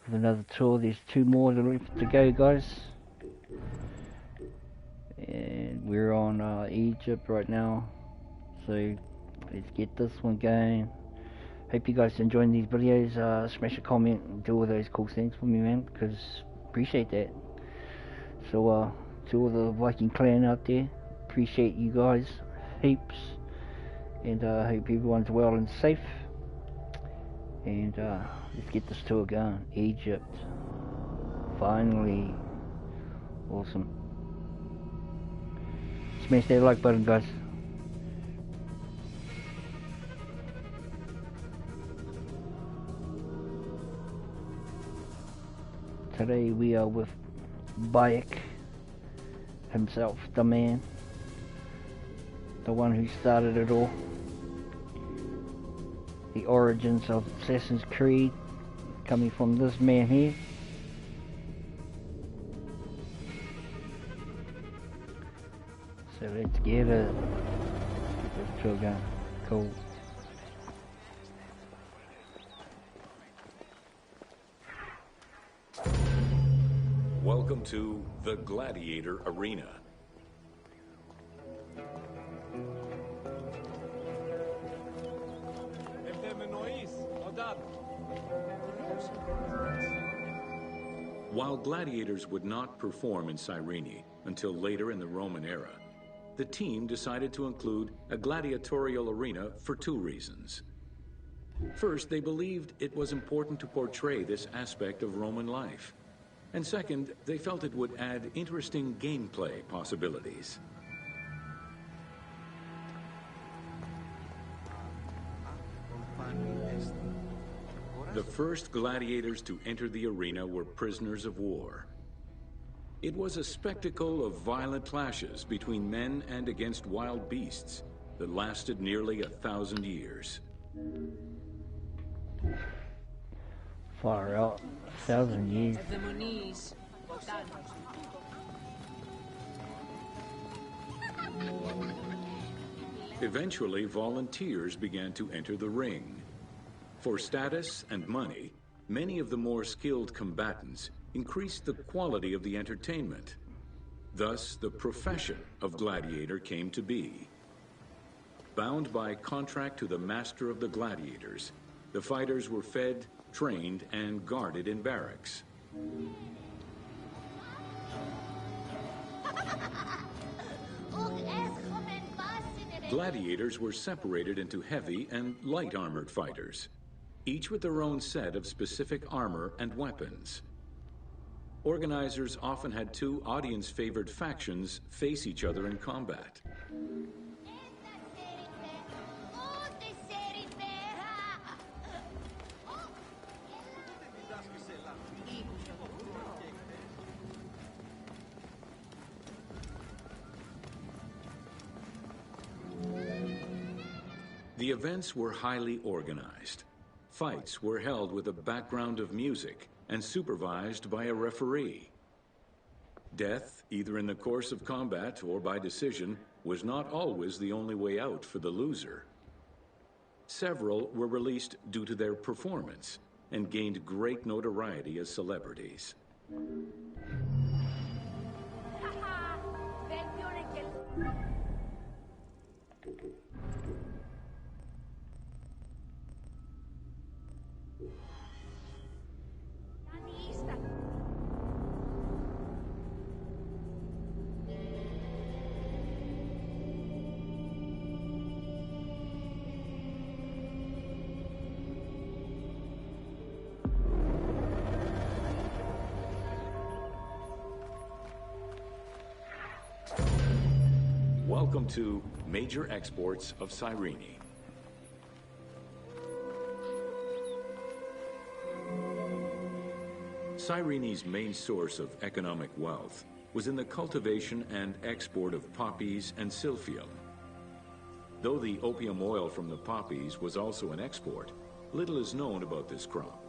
with another tour. There's 2 more left to go, guys. And we're on Egypt right now. So let's get this one going. Hope you guys are enjoying these videos. Smash a comment and do all those cool things for me, man, because appreciate that. So to all the Viking clan out there, appreciate you guys heaps, and hope everyone's well and safe. And let's get this tour going. Egypt, finally. Awesome. Smash that like button, guys. Today we are with Bayek himself, the man, the one who started it all. The origins of Assassin's Creed coming from this man here. So let's get it. Get this tour going. Cool. Welcome to the Gladiator Arena. While gladiators would not perform in Cyrene until later in the Roman era, the team decided to include a gladiatorial arena for 2 reasons. First, they believed it was important to portray this aspect of Roman life. And second, they felt it would add interesting gameplay possibilities. The first gladiators to enter the arena were prisoners of war. It was a spectacle of violent clashes between men and against wild beasts that lasted nearly 1,000 years. Far out. 1,000 years. Eventually, volunteers began to enter the ring. For status and money, many of the more skilled combatants increased the quality of the entertainment. Thus, the profession of gladiator came to be. Bound by contract to the master of the gladiators, the fighters were fed, trained, and guarded in barracks. Gladiators were separated into heavy and light armored fighters, each with their own set of specific armor and weapons. Organizers often had 2 audience-favored factions face each other in combat. The events were highly organized. Fights were held with a background of music and supervised by a referee. Death, either in the course of combat or by decision, was not always the only way out for the loser. Several were released due to their performance and gained great notoriety as celebrities. Welcome to Major Exports of Cyrene. Cyrene's main source of economic wealth was in the cultivation and export of poppies and silphium. Though the opium oil from the poppies was also an export, little is known about this crop.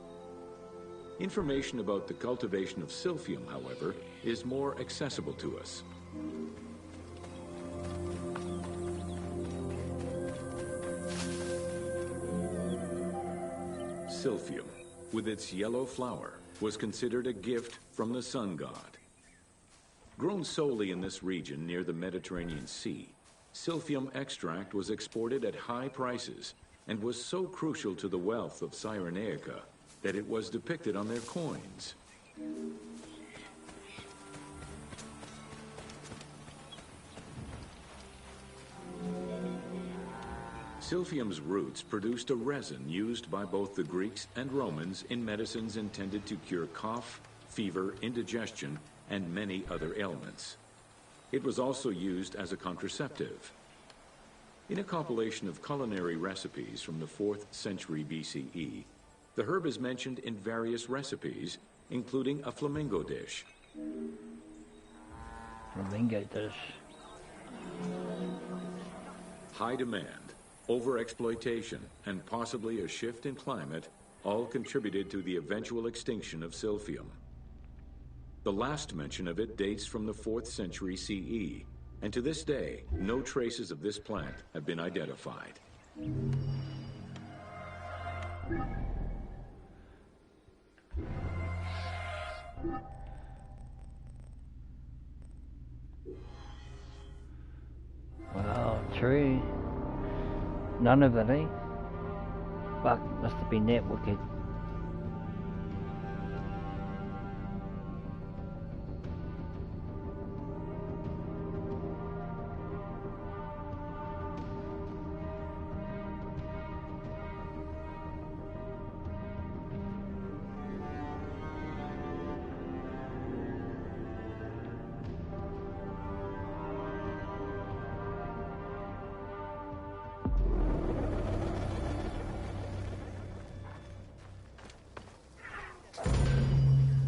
Information about the cultivation of silphium, however, is more accessible to us. Silphium, with its yellow flower, was considered a gift from the sun god. Grown solely in this region near the Mediterranean Sea, silphium extract was exported at high prices and was so crucial to the wealth of Cyrenaica that it was depicted on their coins. Silphium's roots produced a resin used by both the Greeks and Romans in medicines intended to cure cough, fever, indigestion, and many other ailments. It was also used as a contraceptive. In a compilation of culinary recipes from the 4th century BCE, the herb is mentioned in various recipes, including a flamingo dish. Flamingo dish. High demand, overexploitation, and possibly a shift in climate all contributed to the eventual extinction of silphium. The last mention of it dates from the 4th century CE, and to this day, no traces of this plant have been identified. Wow, true. None of it, eh? Fuck, must have been that wicked.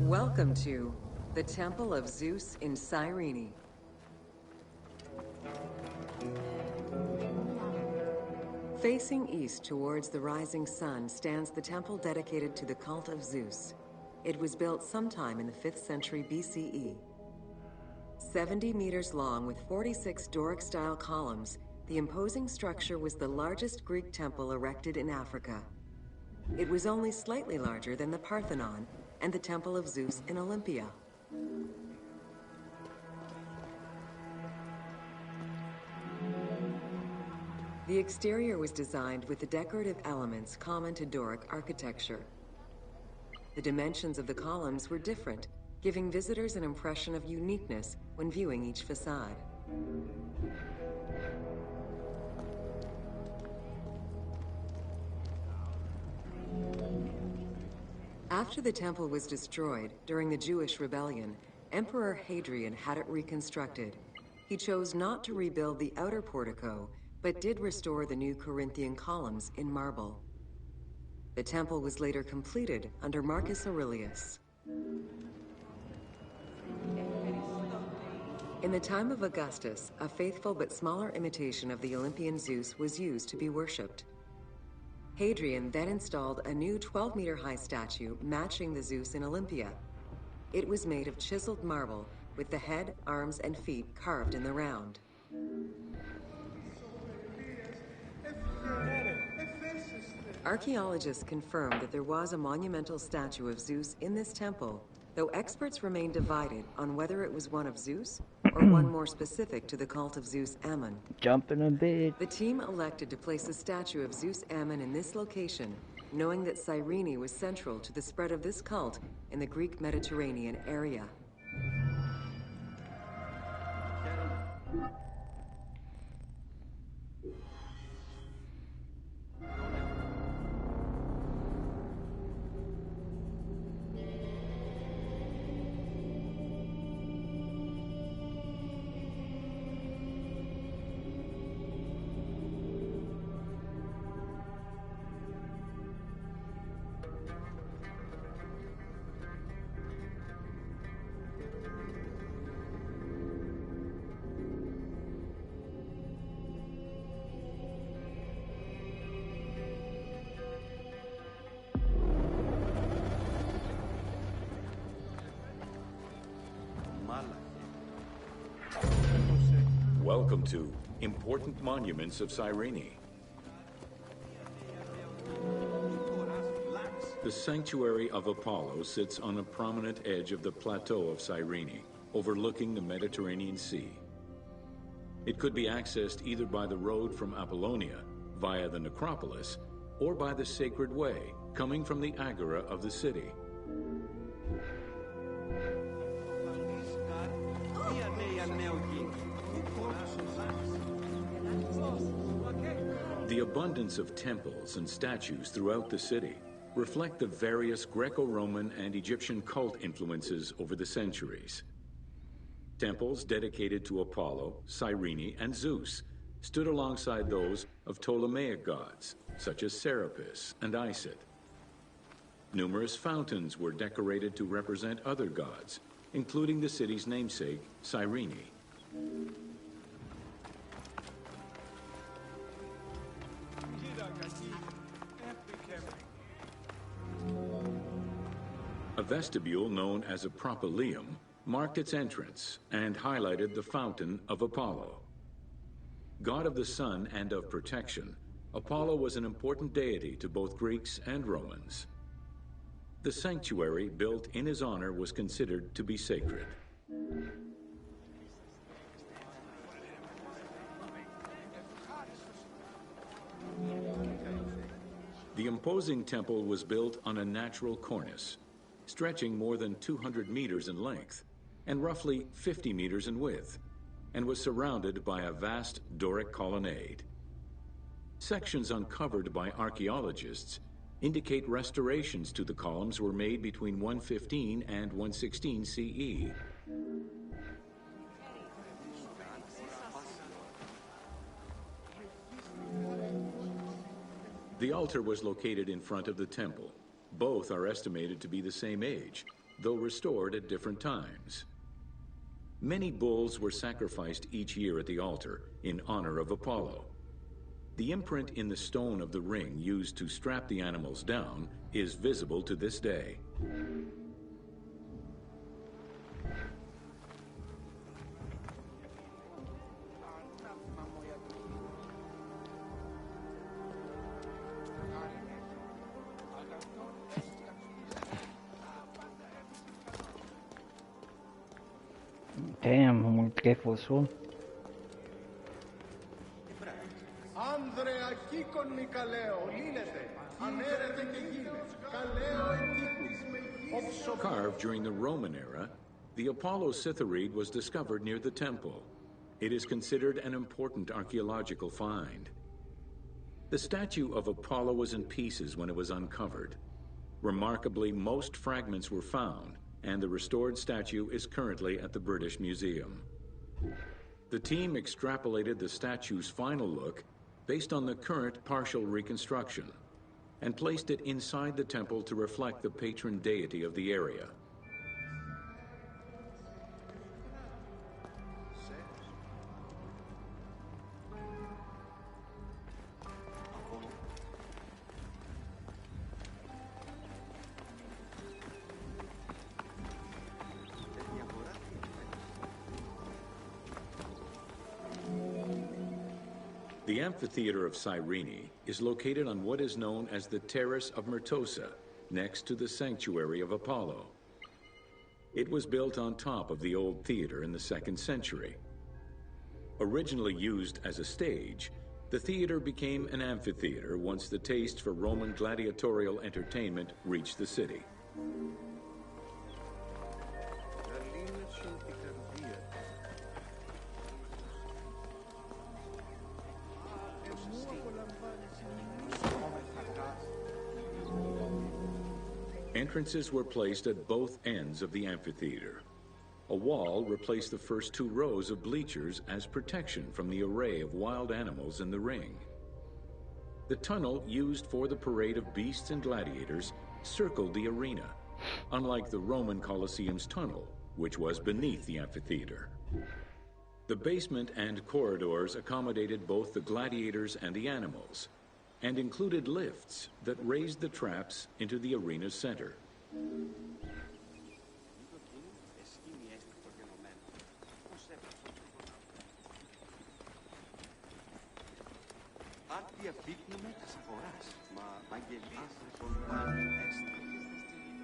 Welcome to the Temple of Zeus in Cyrene. Facing east towards the rising sun stands the temple dedicated to the cult of Zeus. It was built sometime in the 5th century BCE. 70 meters long with 46 Doric-style columns, the imposing structure was the largest Greek temple erected in Africa. It was only slightly larger than the Parthenon and the Temple of Zeus in Olympia. The exterior was designed with the decorative elements common to Doric architecture. The dimensions of the columns were different, giving visitors an impression of uniqueness when viewing each facade. After the temple was destroyed during the Jewish rebellion, Emperor Hadrian had it reconstructed. He chose not to rebuild the outer portico, but did restore the new Corinthian columns in marble. The temple was later completed under Marcus Aurelius. In the time of Augustus, a faithful but smaller imitation of the Olympian Zeus was used to be worshipped. Hadrian then installed a new 12-meter-high statue matching the Zeus in Olympia. It was made of chiseled marble, with the head, arms, and feet carved in the round. Archaeologists confirmed that there was a monumental statue of Zeus in this temple, though experts remain divided on whether it was one of Zeus or one more specific to the cult of Zeus Ammon. Jumping in bed. The team elected to place a statue of Zeus Ammon in this location, knowing that Cyrene was central to the spread of this cult in the Greek Mediterranean area. Welcome to Important Monuments of Cyrene. The sanctuary of Apollo sits on a prominent edge of the plateau of Cyrene, overlooking the Mediterranean Sea. It could be accessed either by the road from Apollonia via the necropolis or by the Sacred Way, coming from the agora of the city. The abundance of temples and statues throughout the city reflect the various Greco-Roman and Egyptian cult influences over the centuries. Temples dedicated to Apollo, Cyrene, and Zeus stood alongside those of Ptolemaic gods, such as Serapis and Isis. Numerous fountains were decorated to represent other gods, including the city's namesake, Cyrene. A vestibule known as a propylaeum marked its entrance and highlighted the fountain of Apollo. God of the sun and of protection, Apollo was an important deity to both Greeks and Romans. The sanctuary built in his honor was considered to be sacred. The imposing temple was built on a natural cornice, stretching more than 200 meters in length and roughly 50 meters in width, and was surrounded by a vast Doric colonnade. Sections uncovered by archaeologists indicate restorations to the columns were made between 115 and 116 CE. The altar was located in front of the temple. Both are estimated to be the same age, though restored at different times. Many bulls were sacrificed each year at the altar in honor of Apollo. The imprint in the stone of the ring used to strap the animals down is visible to this day. Damn, I'm gonna get for this one. Carved during the Roman era, the Apollo Cytharide was discovered near the temple. It is considered an important archaeological find. The statue of Apollo was in pieces when it was uncovered. Remarkably, most fragments were found, and the restored statue is currently at the British Museum. The team extrapolated the statue's final look based on the current partial reconstruction and placed it inside the temple to reflect the patron deity of the area. The amphitheater of Cyrene is located on what is known as the Terrace of Myrtosa, next to the sanctuary of Apollo. It was built on top of the old theater in the 2nd century. Originally used as a stage, the theater became an amphitheater once the taste for Roman gladiatorial entertainment reached the city. Entrances were placed at both ends of the amphitheater. A wall replaced the first 2 rows of bleachers as protection from the array of wild animals in the ring. The tunnel used for the parade of beasts and gladiators circled the arena, unlike the Roman Colosseum's tunnel, which was beneath the amphitheater. The basement and corridors accommodated both the gladiators and the animals, and included lifts that raised the traps into the arena's center.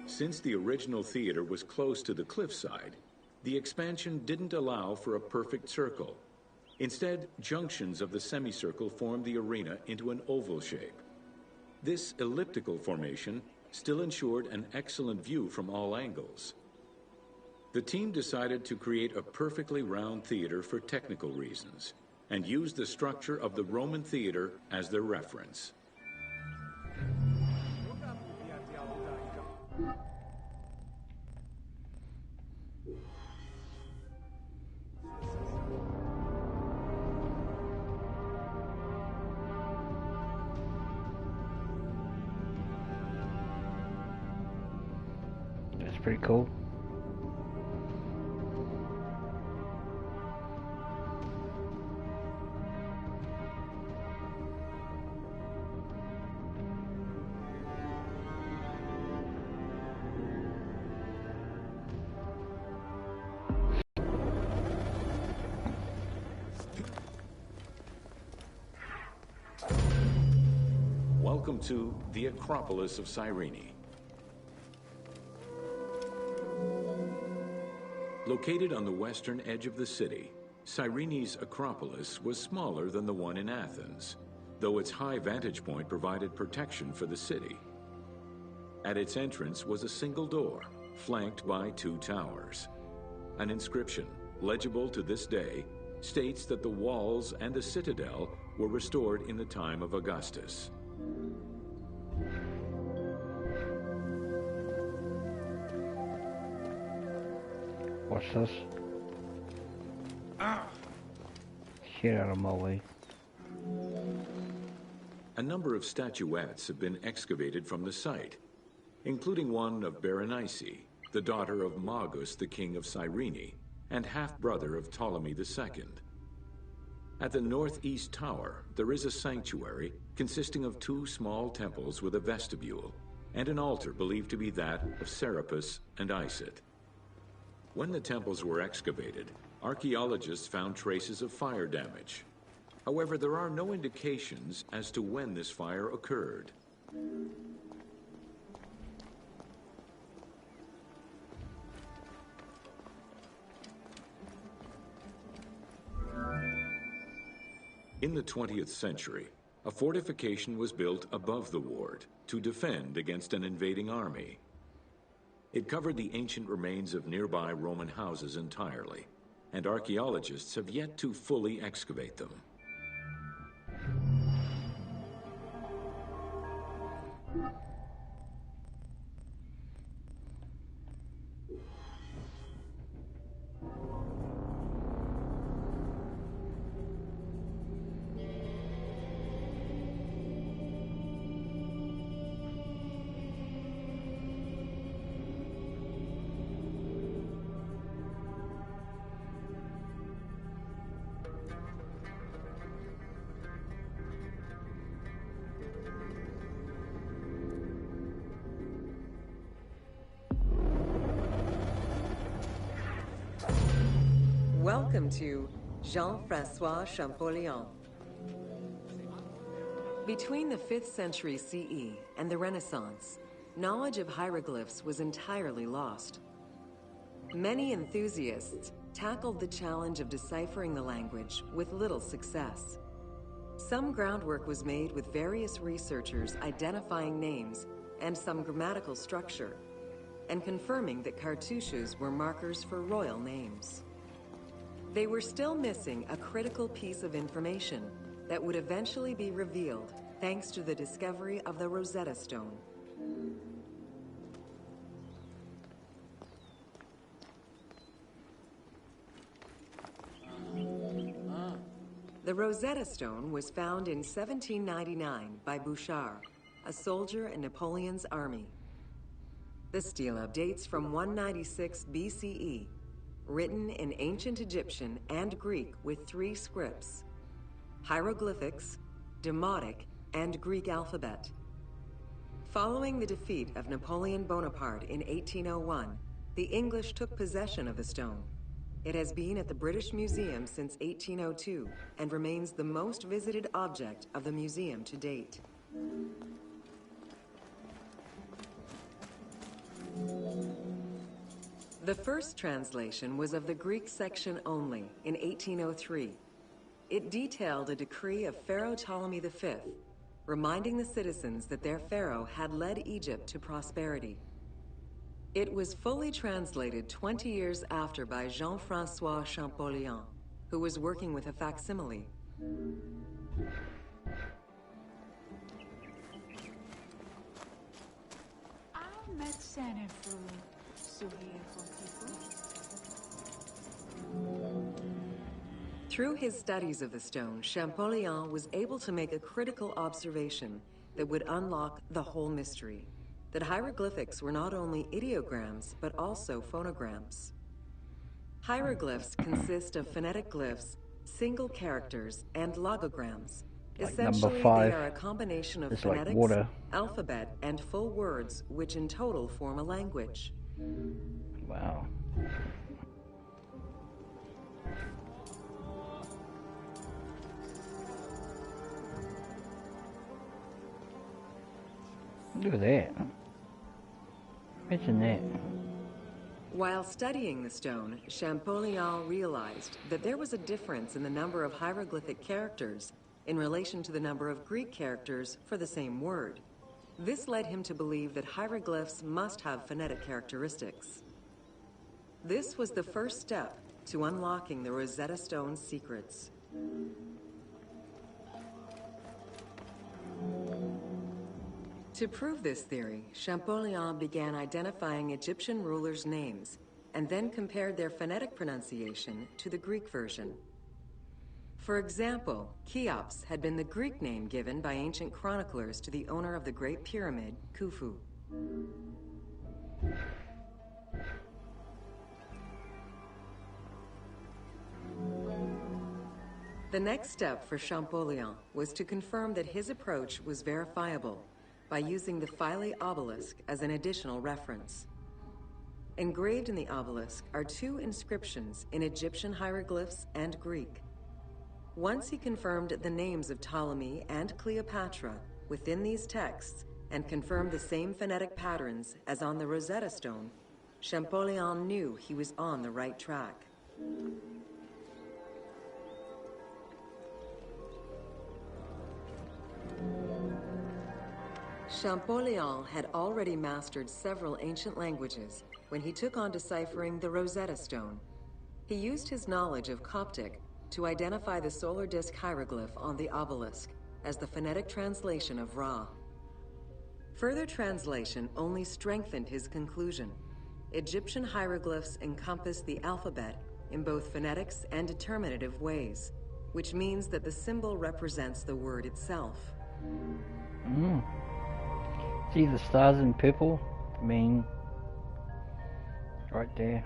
Since the original theater was close to the cliffside, the expansion didn't allow for a perfect circle. Instead, junctions of the semicircle formed the arena into an oval shape. This elliptical formation still ensured an excellent view from all angles. The team decided to create a perfectly round theater for technical reasons and used the structure of the Roman theater as their reference. That's pretty cool. Welcome to the Acropolis of Cyrene. Located on the western edge of the city, Cyrene's Acropolis was smaller than the one in Athens, though its high vantage point provided protection for the city. At its entrance was a single door, flanked by two towers. An inscription, legible to this day, states that the walls and the citadel were restored in the time of Augustus. What's this? Get out of my way. A number of statuettes have been excavated from the site, including one of Berenice, the daughter of Magus, the king of Cyrene, and half-brother of Ptolemy II. At the northeast tower, there is a sanctuary consisting of two small temples with a vestibule, and an altar believed to be that of Serapis and Isis. When the temples were excavated, archaeologists found traces of fire damage. However, there are no indications as to when this fire occurred. In the 20th century, a fortification was built above the ward to defend against an invading army. It covered the ancient remains of nearby Roman houses entirely, and archaeologists have yet to fully excavate them. Welcome to Jean-Francois Champollion. Between the 5th century CE and the Renaissance, knowledge of hieroglyphs was entirely lost. Many enthusiasts tackled the challenge of deciphering the language with little success. Some groundwork was made with various researchers identifying names and some grammatical structure, and confirming that cartouches were markers for royal names. They were still missing a critical piece of information that would eventually be revealed thanks to the discovery of the Rosetta Stone. The Rosetta Stone was found in 1799 by Bouchard, a soldier in Napoleon's army. The stela dates from 196 BCE, written in ancient Egyptian and Greek with 3 scripts: hieroglyphics, Demotic, and Greek alphabet. Following the defeat of Napoleon Bonaparte in 1801, the English took possession of the stone. It has been at the British Museum since 1802 and remains the most visited object of the museum to date. The first translation was of the Greek section only in 1803. It detailed a decree of Pharaoh Ptolemy V, reminding the citizens that their pharaoh had led Egypt to prosperity. It was fully translated 20 years after by Jean-François Champollion, who was working with a facsimile. Through his studies of the stone, Champollion was able to make a critical observation that would unlock the whole mystery, that hieroglyphics were not only ideograms, but also phonograms. Hieroglyphs consist of phonetic glyphs, single characters, and logograms. Like Essentially, number 5, they are a combination of it's phonetics, like water. alphabet, and full words, which in total form a language. Wow. Look at that. Imagine that. While studying the stone, Champollion realized that there was a difference in the number of hieroglyphic characters in relation to the number of Greek characters for the same word. This led him to believe that hieroglyphs must have phonetic characteristics. This was the first step to unlocking the Rosetta Stone's secrets. To prove this theory, Champollion began identifying Egyptian rulers' names and then compared their phonetic pronunciation to the Greek version. For example, Cheops had been the Greek name given by ancient chroniclers to the owner of the Great Pyramid, Khufu. The next step for Champollion was to confirm that his approach was verifiable by using the Philae obelisk as an additional reference. Engraved in the obelisk are 2 inscriptions in Egyptian hieroglyphs and Greek. Once he confirmed the names of Ptolemy and Cleopatra within these texts and confirmed the same phonetic patterns as on the Rosetta Stone, Champollion knew he was on the right track. Champollion had already mastered several ancient languages when he took on deciphering the Rosetta Stone. He used his knowledge of Coptic to identify the solar disk hieroglyph on the obelisk as the phonetic translation of Ra. Further translation only strengthened his conclusion. Egyptian hieroglyphs encompass the alphabet in both phonetics and determinative ways, which means that the symbol represents the word itself. See the stars in purple? I mean, right there.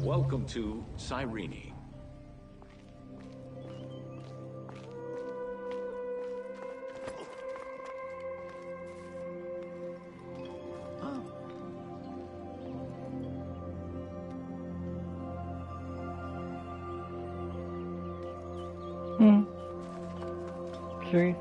Welcome to Cyrene. Sure.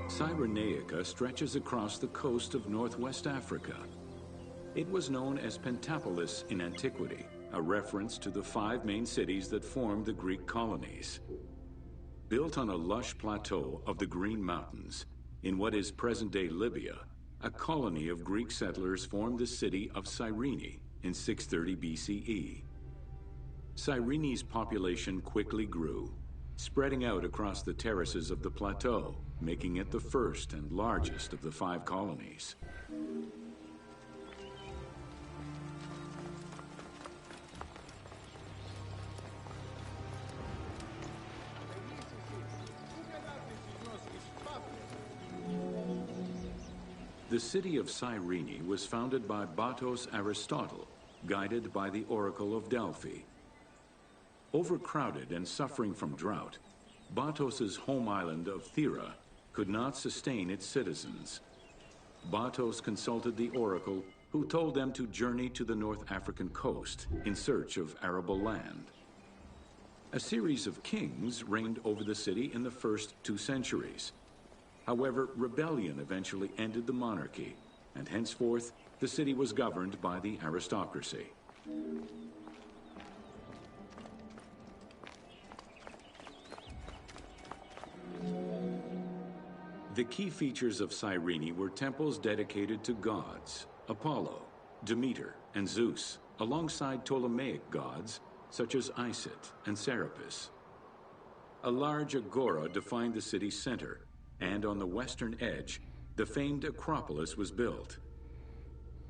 Cyrenaica stretches across the coast of northwest Africa. It was known as Pentapolis in antiquity, a reference to the 5 main cities that formed the Greek colonies. Built on a lush plateau of the Green Mountains, in what is present-day Libya, a colony of Greek settlers formed the city of Cyrene in 630 BCE. Cyrene's population quickly grew, spreading out across the terraces of the plateau, making it the first and largest of the 5 colonies. The city of Cyrene was founded by Batos Aristotle, guided by the Oracle of Delphi. Overcrowded and suffering from drought, Batos's home island of Thera could not sustain its citizens. Batos consulted the Oracle, who told them to journey to the North African coast in search of arable land. A series of kings reigned over the city in the first 2 centuries. However, rebellion eventually ended the monarchy, and henceforth the city was governed by the aristocracy. The key features of Cyrene were temples dedicated to gods, Apollo, Demeter, and Zeus, alongside Ptolemaic gods such as Isis and Serapis. A large agora defined the city's center, and on the western edge, the famed Acropolis was built.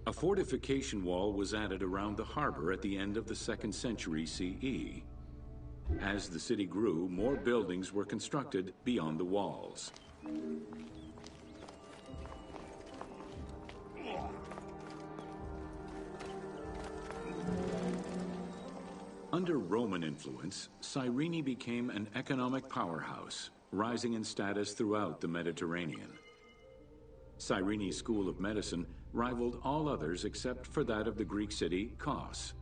A fortification wall was added around the harbor at the end of the 2nd century CE. As the city grew, more buildings were constructed beyond the walls. Under Roman influence, Cyrene became an economic powerhouse, rising in status throughout the Mediterranean. Cyrene's school of medicine rivaled all others except for that of the Greek city Kos.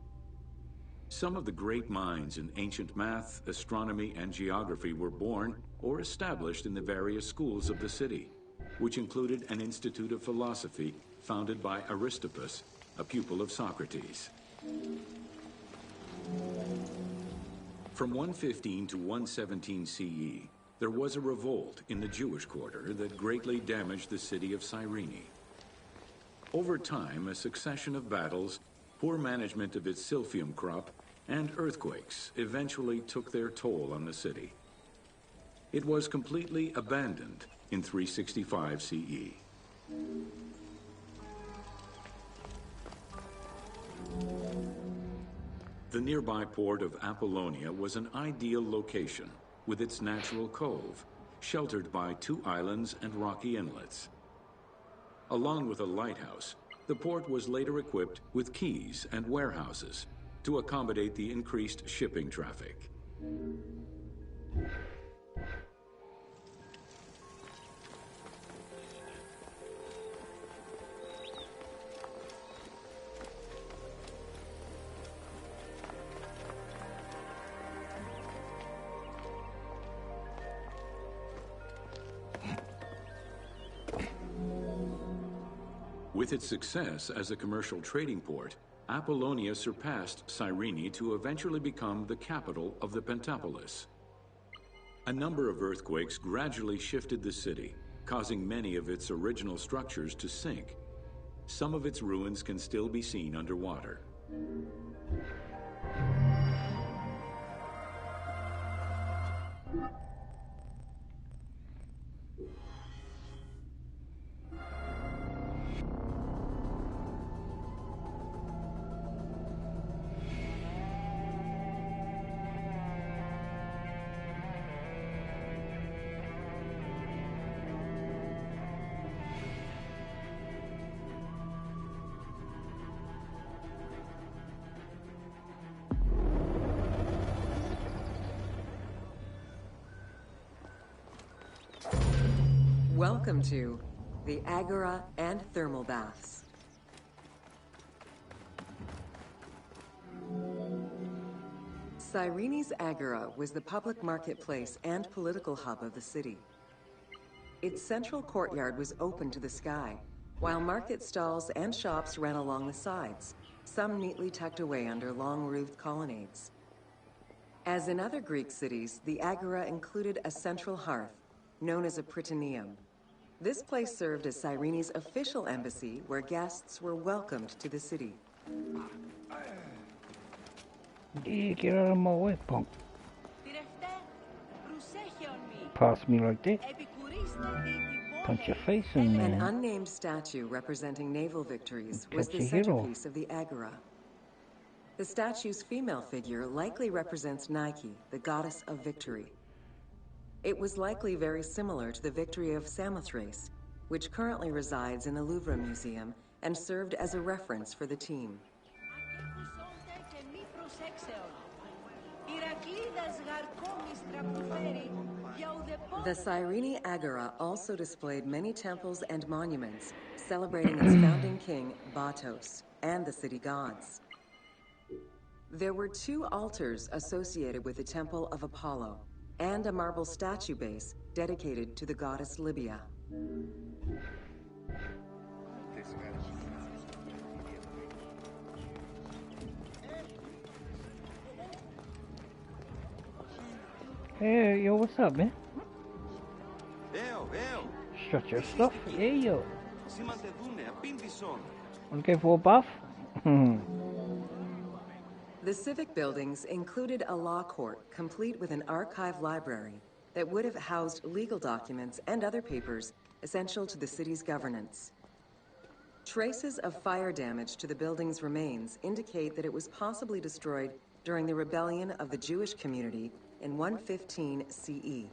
Some of the great minds in ancient math, astronomy, and geography were born or established in the various schools of the city, which included an institute of philosophy founded by Aristippus, a pupil of Socrates. From 115 to 117 CE, there was a revolt in the Jewish quarter that greatly damaged the city of Cyrene. Over time, a succession of battles, poor management of its silphium crop, and earthquakes eventually took their toll on the city. It was completely abandoned in 365 CE. The nearby port of Apollonia was an ideal location, with its natural cove, sheltered by 2 islands and rocky inlets. Along with a lighthouse, the port was later equipped with quays and warehouses to accommodate the increased shipping traffic. With its success as a commercial trading port, Apollonia surpassed Cyrene to eventually become the capital of the Pentapolis. A number of earthquakes gradually shifted the city, causing many of its original structures to sink. Some of its ruins can still be seen underwater. Welcome to the Agora and Thermal Baths. Cyrene's Agora was the public marketplace and political hub of the city. Its central courtyard was open to the sky, while market stalls and shops ran along the sides, some neatly tucked away under long-roofed colonnades. As in other Greek cities, the agora included a central hearth, known as a prytaneum. This place served as Cyrene's official embassy, where guests were welcomed to the city. Yeah, get out of my way, punk. Pass me like that. Punch your face in, man. An unnamed statue representing naval victories was Catch the a hero. centerpiece of the agora. The statue's female figure likely represents Nike, the goddess of victory. It was likely very similar to the victory of Samothrace, which currently resides in the Louvre Museum and served as a reference for the team. The Cyrene Agora also displayed many temples and monuments celebrating its founding king, Batos, and the city gods. There were 2 altars associated with the Temple of Apollo and a marble statue base dedicated to the goddess Libya. Hey, yo, what's up, man? Shut your stuff. Hey, yo. Looking for a buff? The civic buildings included a law court complete with an archive library that would have housed legal documents and other papers essential to the city's governance. Traces of fire damage to the building's remains indicate that it was possibly destroyed during the rebellion of the Jewish community in 115 CE.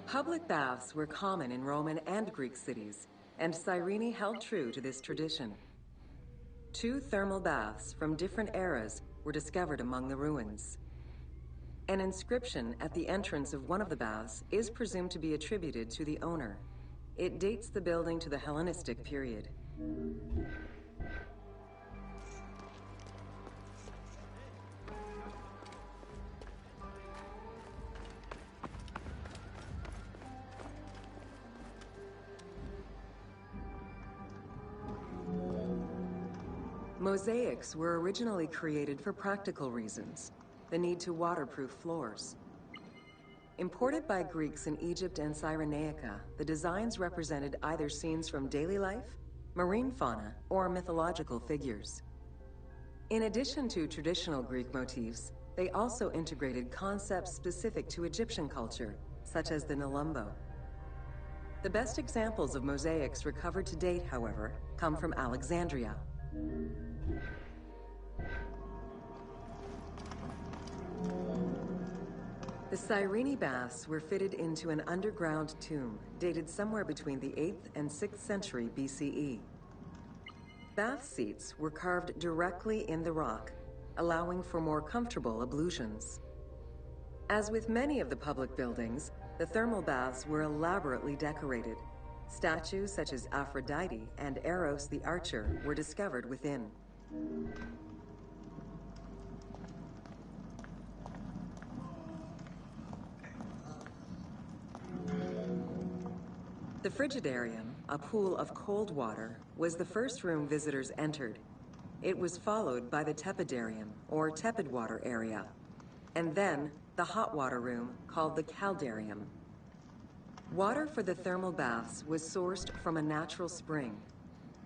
Public baths were common in Roman and Greek cities, and Cyrene held true to this tradition. 2 thermal baths from different eras were discovered among the ruins. An inscription at the entrance of one of the baths is presumed to be attributed to the owner. It dates the building to the Hellenistic period. Mosaics were originally created for practical reasons, the need to waterproof floors. Imported by Greeks in Egypt and Cyrenaica, the designs represented either scenes from daily life, marine fauna, or mythological figures. In addition to traditional Greek motifs, they also integrated concepts specific to Egyptian culture, such as the Nelumbo. The best examples of mosaics recovered to date, however, come from Alexandria. The Cyrene baths were fitted into an underground tomb dated somewhere between the 8th and 6th century BCE. Bath seats were carved directly in the rock, allowing for more comfortable ablutions. As with many of the public buildings, the thermal baths were elaborately decorated. Statues such as Aphrodite and Eros the Archer were discovered within. The Frigidarium, a pool of cold water, was the first room visitors entered. It was followed by the Tepidarium, or tepid water area, and then the hot water room called the Caldarium. Water for the thermal baths was sourced from a natural spring.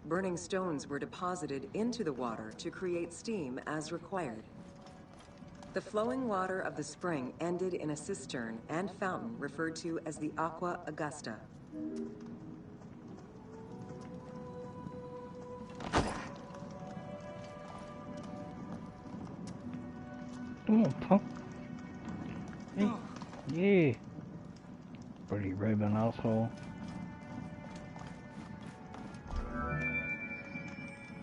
Burning stones were deposited into the water to create steam as required. The flowing water of the spring ended in a cistern and fountain referred to as the Aqua Augusta. Come on, punk. Hey. Yeah. Pretty Roman asshole.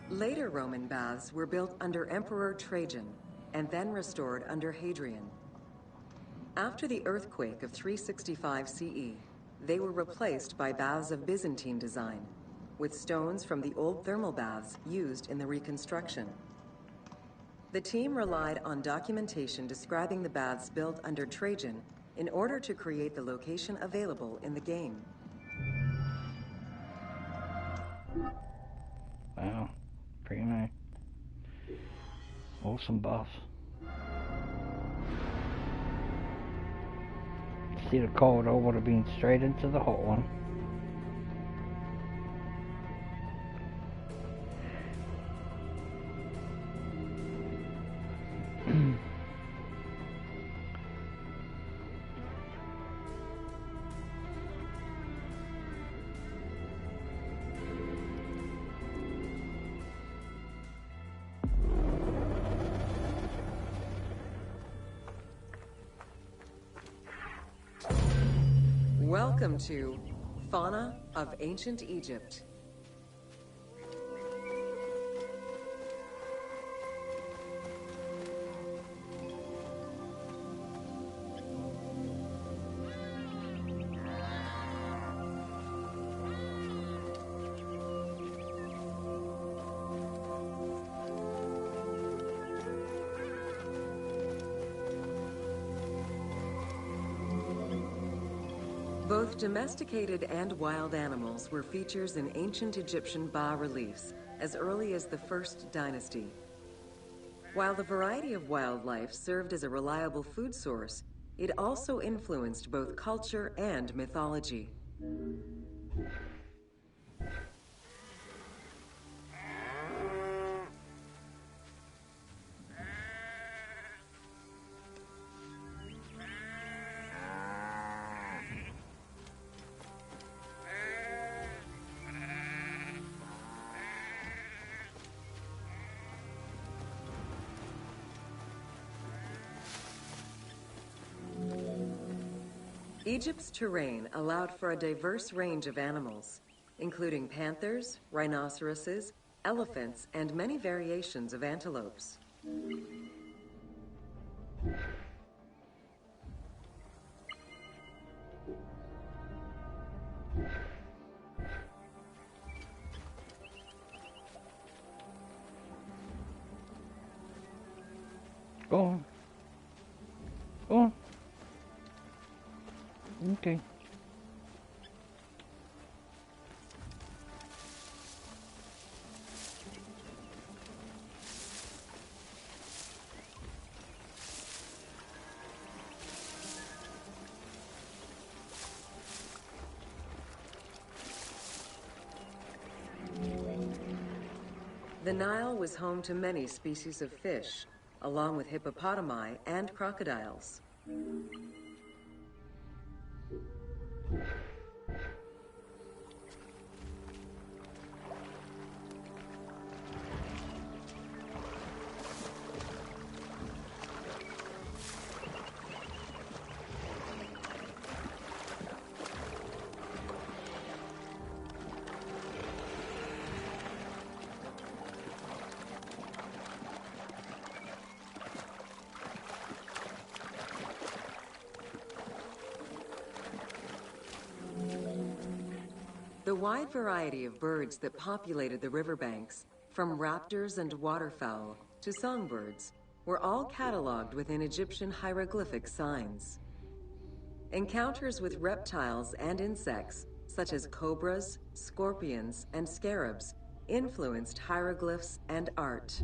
Later Roman baths were built under Emperor Trajan and then restored under Hadrian. After the earthquake of 365 CE, they were replaced by baths of Byzantine design, with stones from the old thermal baths used in the reconstruction. The team relied on documentation describing the baths built under Trajan in order to create the location available in the game. Wow, pretty nice. Awesome buffs. Instead of cold, I would have been straight into the hot one. Welcome to Fauna of Ancient Egypt. Both domesticated and wild animals were features in ancient Egyptian bas-reliefs as early as the First Dynasty. While the variety of wildlife served as a reliable food source, it also influenced both culture and mythology. Egypt's terrain allowed for a diverse range of animals, including panthers, rhinoceroses, elephants, and many variations of antelopes. Go on. Go on. Okay. The Nile was home to many species of fish, along with hippopotami and crocodiles. The wide variety of birds that populated the riverbanks, from raptors and waterfowl to songbirds, were all cataloged within Egyptian hieroglyphic signs. Encounters with reptiles and insects, such as cobras, scorpions, and scarabs, influenced hieroglyphs and art.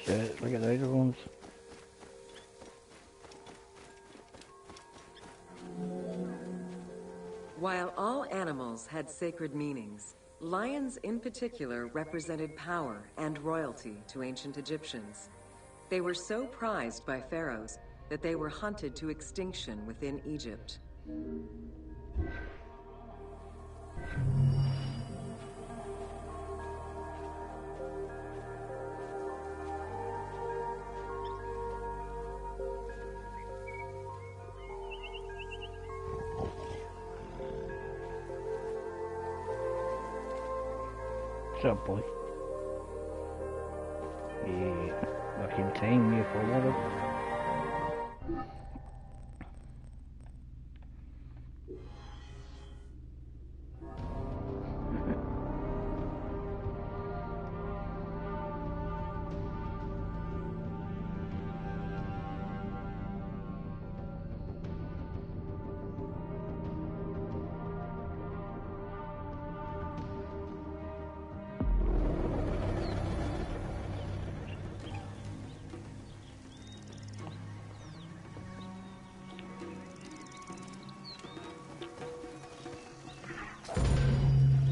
Shit, look at those ones. While all animals had sacred meanings, lions in particular represented power and royalty to ancient Egyptians. They were so prized by pharaohs that they were hunted to extinction within Egypt. What's up, boy? Yeah, I can tame you for a while.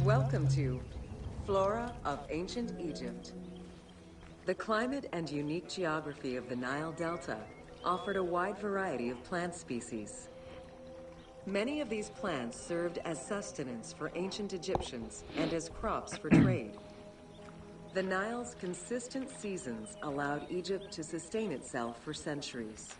Welcome to Flora of Ancient Egypt. The climate and unique geography of the Nile Delta offered a wide variety of plant species. Many of these plants served as sustenance for ancient Egyptians and as crops for trade. The Nile's consistent seasons allowed Egypt to sustain itself for centuries.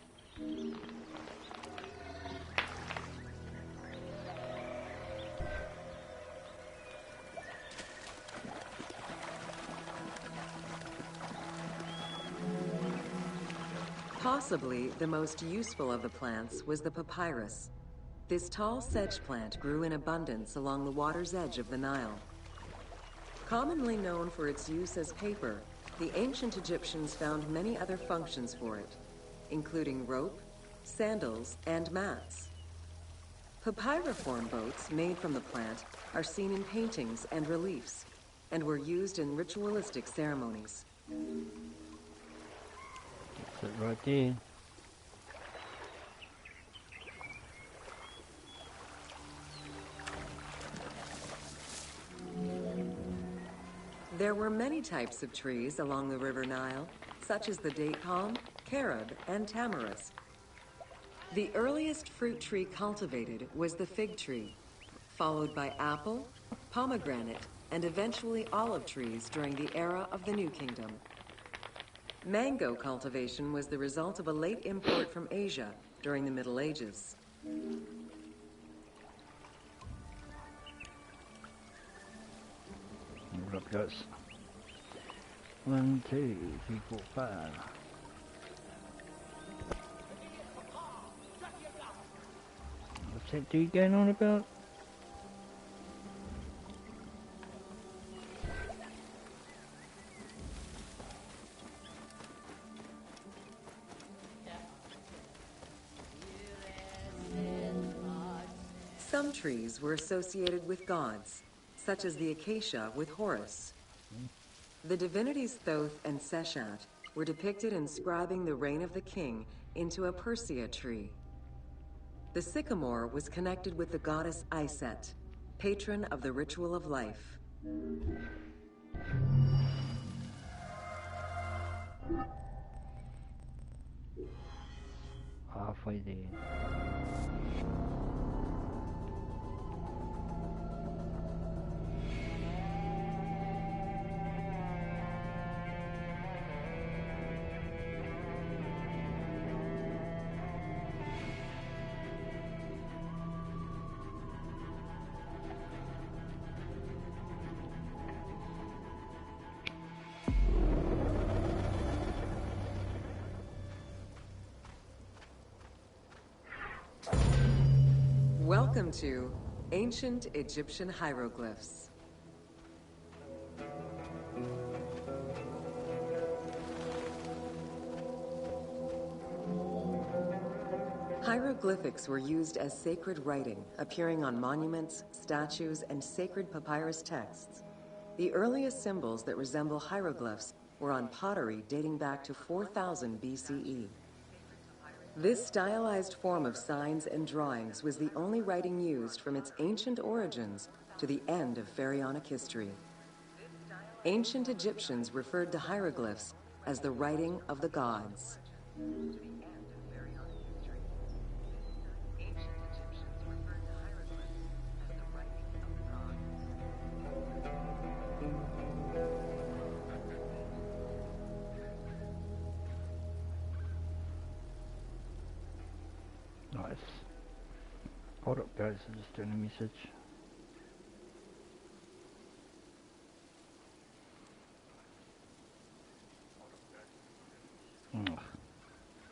Possibly the most useful of the plants was the papyrus. This tall sedge plant grew in abundance along the water's edge of the Nile. Commonly known for its use as paper, the ancient Egyptians found many other functions for it, including rope, sandals, and mats. Papyriform boats made from the plant are seen in paintings and reliefs, and were used in ritualistic ceremonies. That's it right there. There were many types of trees along the River Nile, such as the date palm, carob, and tamarisk. The earliest fruit tree cultivated was the fig tree, followed by apple, pomegranate, and eventually olive trees during the era of the New Kingdom. Mango cultivation was the result of a late import from Asia during the Middle Ages. What up, guys? 1, 2, 3, 4, 5. What's that dude going on about? Some trees were associated with gods, such as the acacia with Horus. The divinities Thoth and Seshat were depicted inscribing the reign of the king into a Persea tree. The sycamore was connected with the goddess Iset, patron of the ritual of life. Halfway there. Welcome to Ancient Egyptian Hieroglyphs. Hieroglyphics were used as sacred writing, appearing on monuments, statues, and sacred papyrus texts. The earliest symbols that resemble hieroglyphs were on pottery dating back to 4000 BCE. This stylized form of signs and drawings was the only writing used from its ancient origins to the end of pharaonic history. Ancient Egyptians referred to hieroglyphs as the writing of the gods. Nice. Hold up, guys. I'm just doing a message.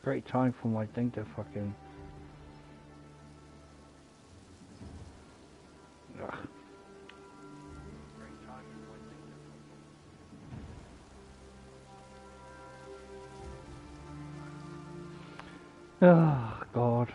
Great time for my thing to fucking... Ugh. Oh, God.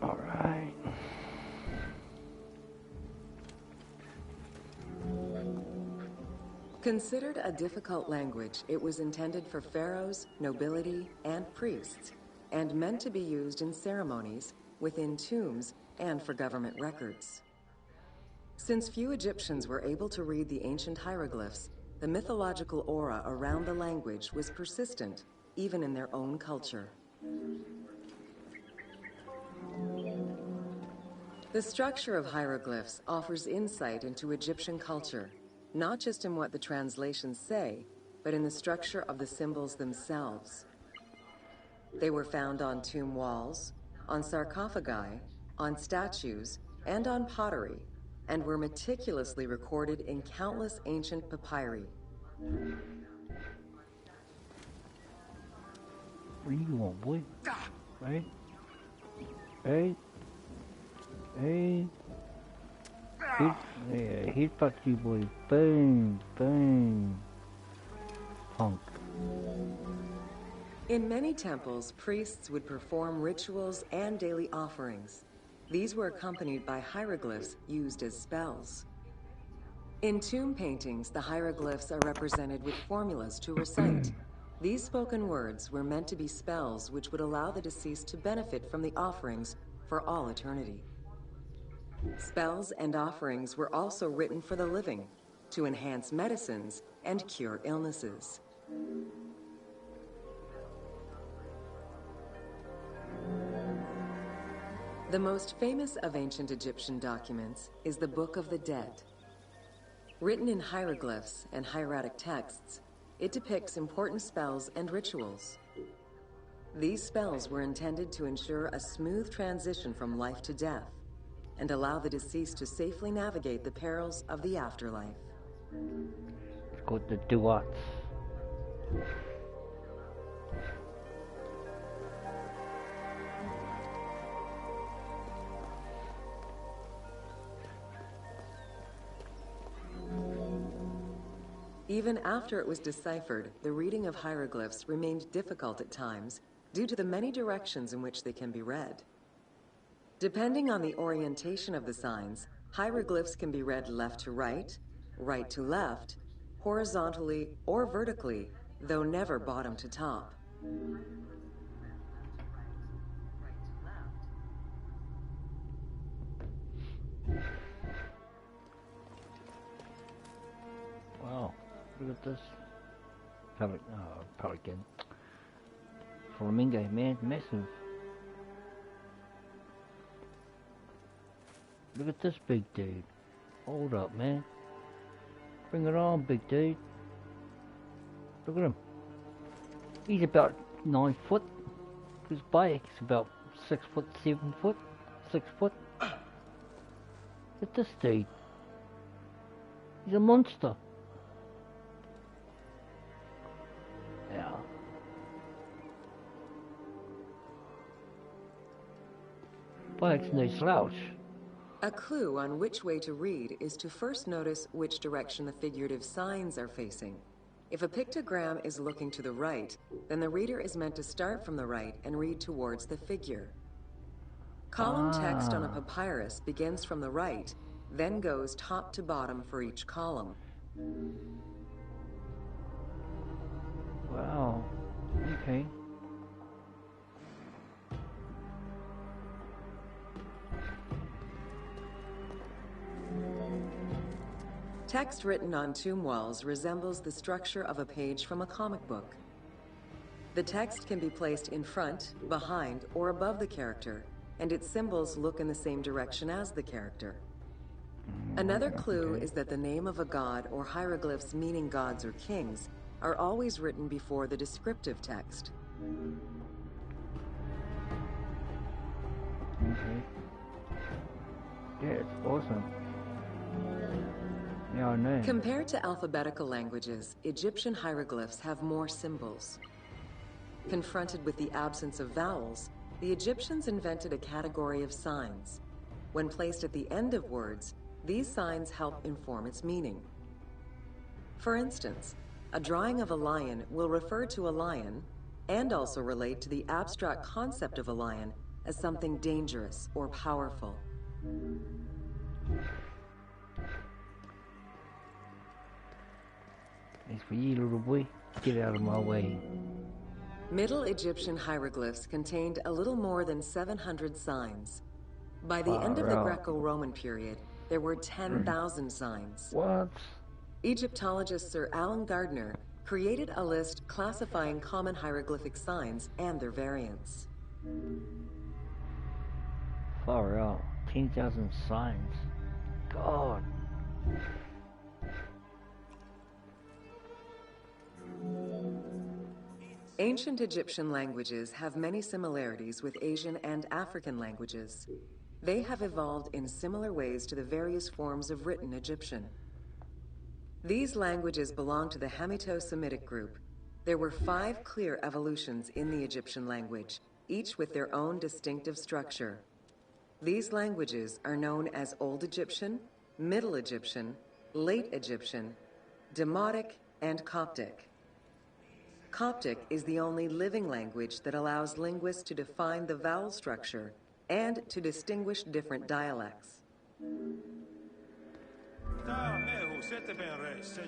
Alright. Considered a difficult language, it was intended for pharaohs, nobility, and priests, and meant to be used in ceremonies, within tombs, and for government records. Since few Egyptians were able to read the ancient hieroglyphs, the mythological aura around the language was persistent, even in their own culture. The structure of hieroglyphs offers insight into Egyptian culture, not just in what the translations say, but in the structure of the symbols themselves. They were found on tomb walls, on sarcophagi, on statues, and on pottery, and were meticulously recorded in countless ancient papyri. What do you want, boy? Right? Hey? Hey? Hit back you, boy. Boom, boom. Punk. In many temples, priests would perform rituals and daily offerings. These were accompanied by hieroglyphs used as spells. In tomb paintings, the hieroglyphs are represented with formulas to recite. These spoken words were meant to be spells which would allow the deceased to benefit from the offerings for all eternity. Spells and offerings were also written for the living, to enhance medicines and cure illnesses. The most famous of ancient Egyptian documents is the Book of the Dead. Written in hieroglyphs and hieratic texts, it depicts important spells and rituals. These spells were intended to ensure a smooth transition from life to death and allow the deceased to safely navigate the perils of the afterlife. It's called the Duats. Even after it was deciphered, the reading of hieroglyphs remained difficult at times due to the many directions in which they can be read. Depending on the orientation of the signs, hieroglyphs can be read left to right, right to left, horizontally or vertically, though never bottom to top. Wow, look at this. Pelican. Flamingo, man, massive. Look at this big dude. Hold up, man. Bring it on, big dude. Look at him. He's about 9 foot. His back's about 6 foot, 7 foot, 6 foot. Look at this dude. He's a monster. Yeah. Black's no slouch. A clue on which way to read is to first notice which direction the figurative signs are facing. If a pictogram is looking to the right, then the reader is meant to start from the right and read towards the figure. Column text on a papyrus begins from the right, then goes top to bottom for each column. Wow. Okay. Text written on tomb walls resembles the structure of a page from a comic book. The text can be placed in front, behind, or above the character, and its symbols look in the same direction as the character. Another clue is that the name of a god or hieroglyphs meaning gods or kings are always written before the descriptive text. Okay. Yeah, it's awesome. Yeah, I know. Compared to alphabetical languages, Egyptian hieroglyphs have more symbols. Confronted with the absence of vowels, the Egyptians invented a category of signs. When placed at the end of words, these signs help inform its meaning. For instance, a drawing of a lion will refer to a lion and also relate to the abstract concept of a lion as something dangerous or powerful. It's for you, little boy. Get out of my way. Middle Egyptian hieroglyphs contained a little more than 700 signs. By the end of the Greco-Roman period, there were 10,000 signs. What? Egyptologist Sir Alan Gardner created a list classifying common hieroglyphic signs and their variants. Far out. 10,000 signs. God. Ancient Egyptian languages have many similarities with Asian and African languages. They have evolved in similar ways to the various forms of written Egyptian. These languages belong to the Hamito-Semitic group. There were 5 clear evolutions in the Egyptian language, each with their own distinctive structure. These languages are known as Old Egyptian, Middle Egyptian, Late Egyptian, Demotic, and Coptic. Coptic is the only living language that allows linguists to define the vowel structure and to distinguish different dialects.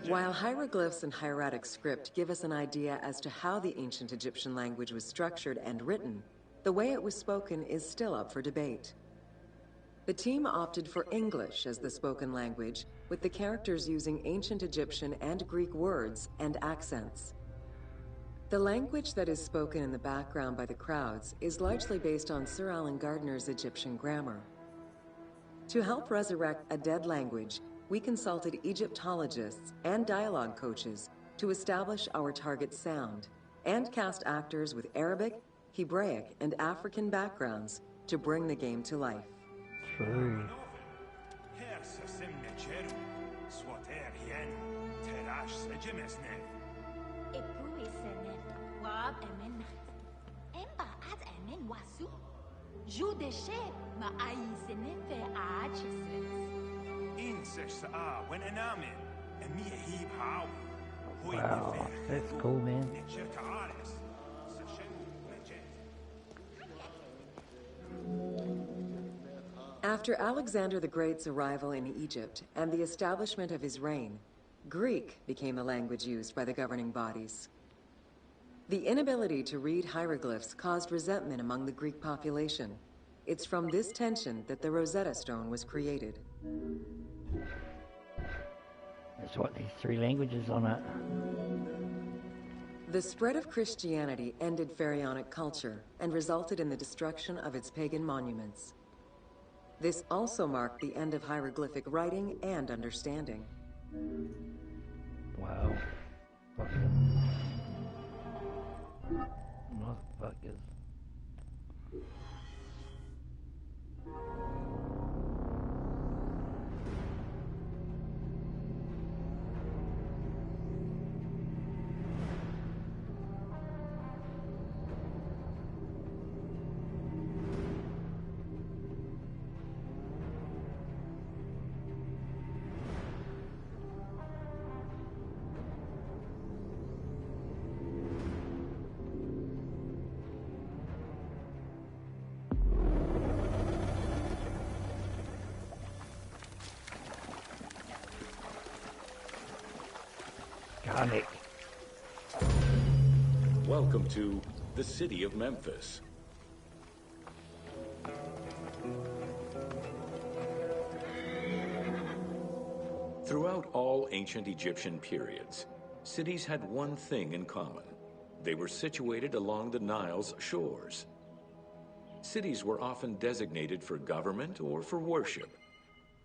While hieroglyphs and hieratic script give us an idea as to how the ancient Egyptian language was structured and written, the way it was spoken is still up for debate. The team opted for English as the spoken language, with the characters using ancient Egyptian and Greek words and accents. The language that is spoken in the background by the crowds is largely based on Sir Alan Gardner's Egyptian grammar. To help resurrect a dead language, we consulted Egyptologists and dialogue coaches to establish our target sound and cast actors with Arabic, Hebraic, and African backgrounds to bring the game to life. True. Wow, that's cool, man. After Alexander the Great's arrival in Egypt and the establishment of his reign, Greek became the language used by the governing bodies. The inability to read hieroglyphs caused resentment among the Greek population. It's from this tension that the Rosetta Stone was created. That's what these 3 languages on it. The spread of Christianity ended pharaonic culture and resulted in the destruction of its pagan monuments. This also marked the end of hieroglyphic writing and understanding. Wow. Motherfuckers. Panic. Welcome to the city of Memphis. Throughout all ancient Egyptian periods, cities had one thing in common. They were situated along the Nile's shores. Cities were often designated for government or for worship.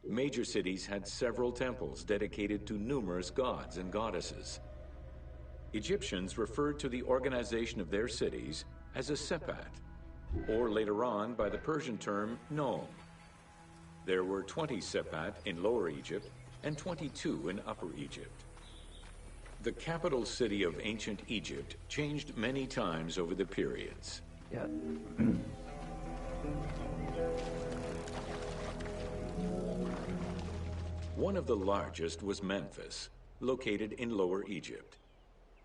Major cities had several temples dedicated to numerous gods and goddesses. Egyptians referred to the organization of their cities as a sepat, or later on by the Persian term nome. There were 20 sepat in Lower Egypt and 22 in Upper Egypt. The capital city of ancient Egypt changed many times over the periods. Yeah. One of the largest was Memphis, located in Lower Egypt.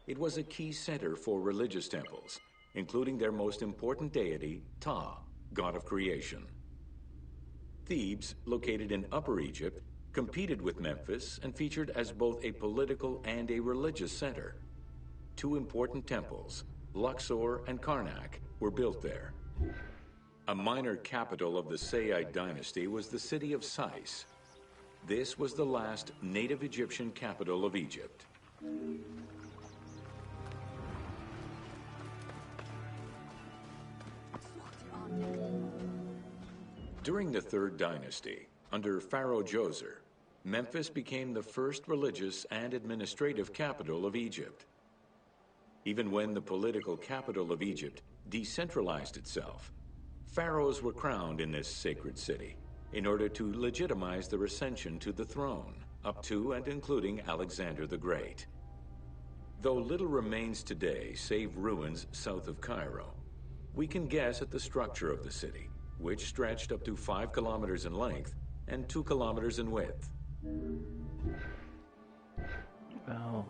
It was a key center for religious temples, including their most important deity, Ptah, god of creation. Thebes, located in Upper Egypt, competed with Memphis and featured as both a political and a religious center. Two important temples, Luxor and Karnak, were built there. A minor capital of the Sayyid dynasty was the city of Sais. This was the last native Egyptian capital of Egypt. During the Third Dynasty, under Pharaoh Djoser, Memphis became the first religious and administrative capital of Egypt. Even when the political capital of Egypt decentralized itself, pharaohs were crowned in this sacred city in order to legitimize their ascension to the throne, up to and including Alexander the Great. Though little remains today save ruins south of Cairo, we can guess at the structure of the city, which stretched up to 5 kilometers in length and 2 kilometers in width. Wow.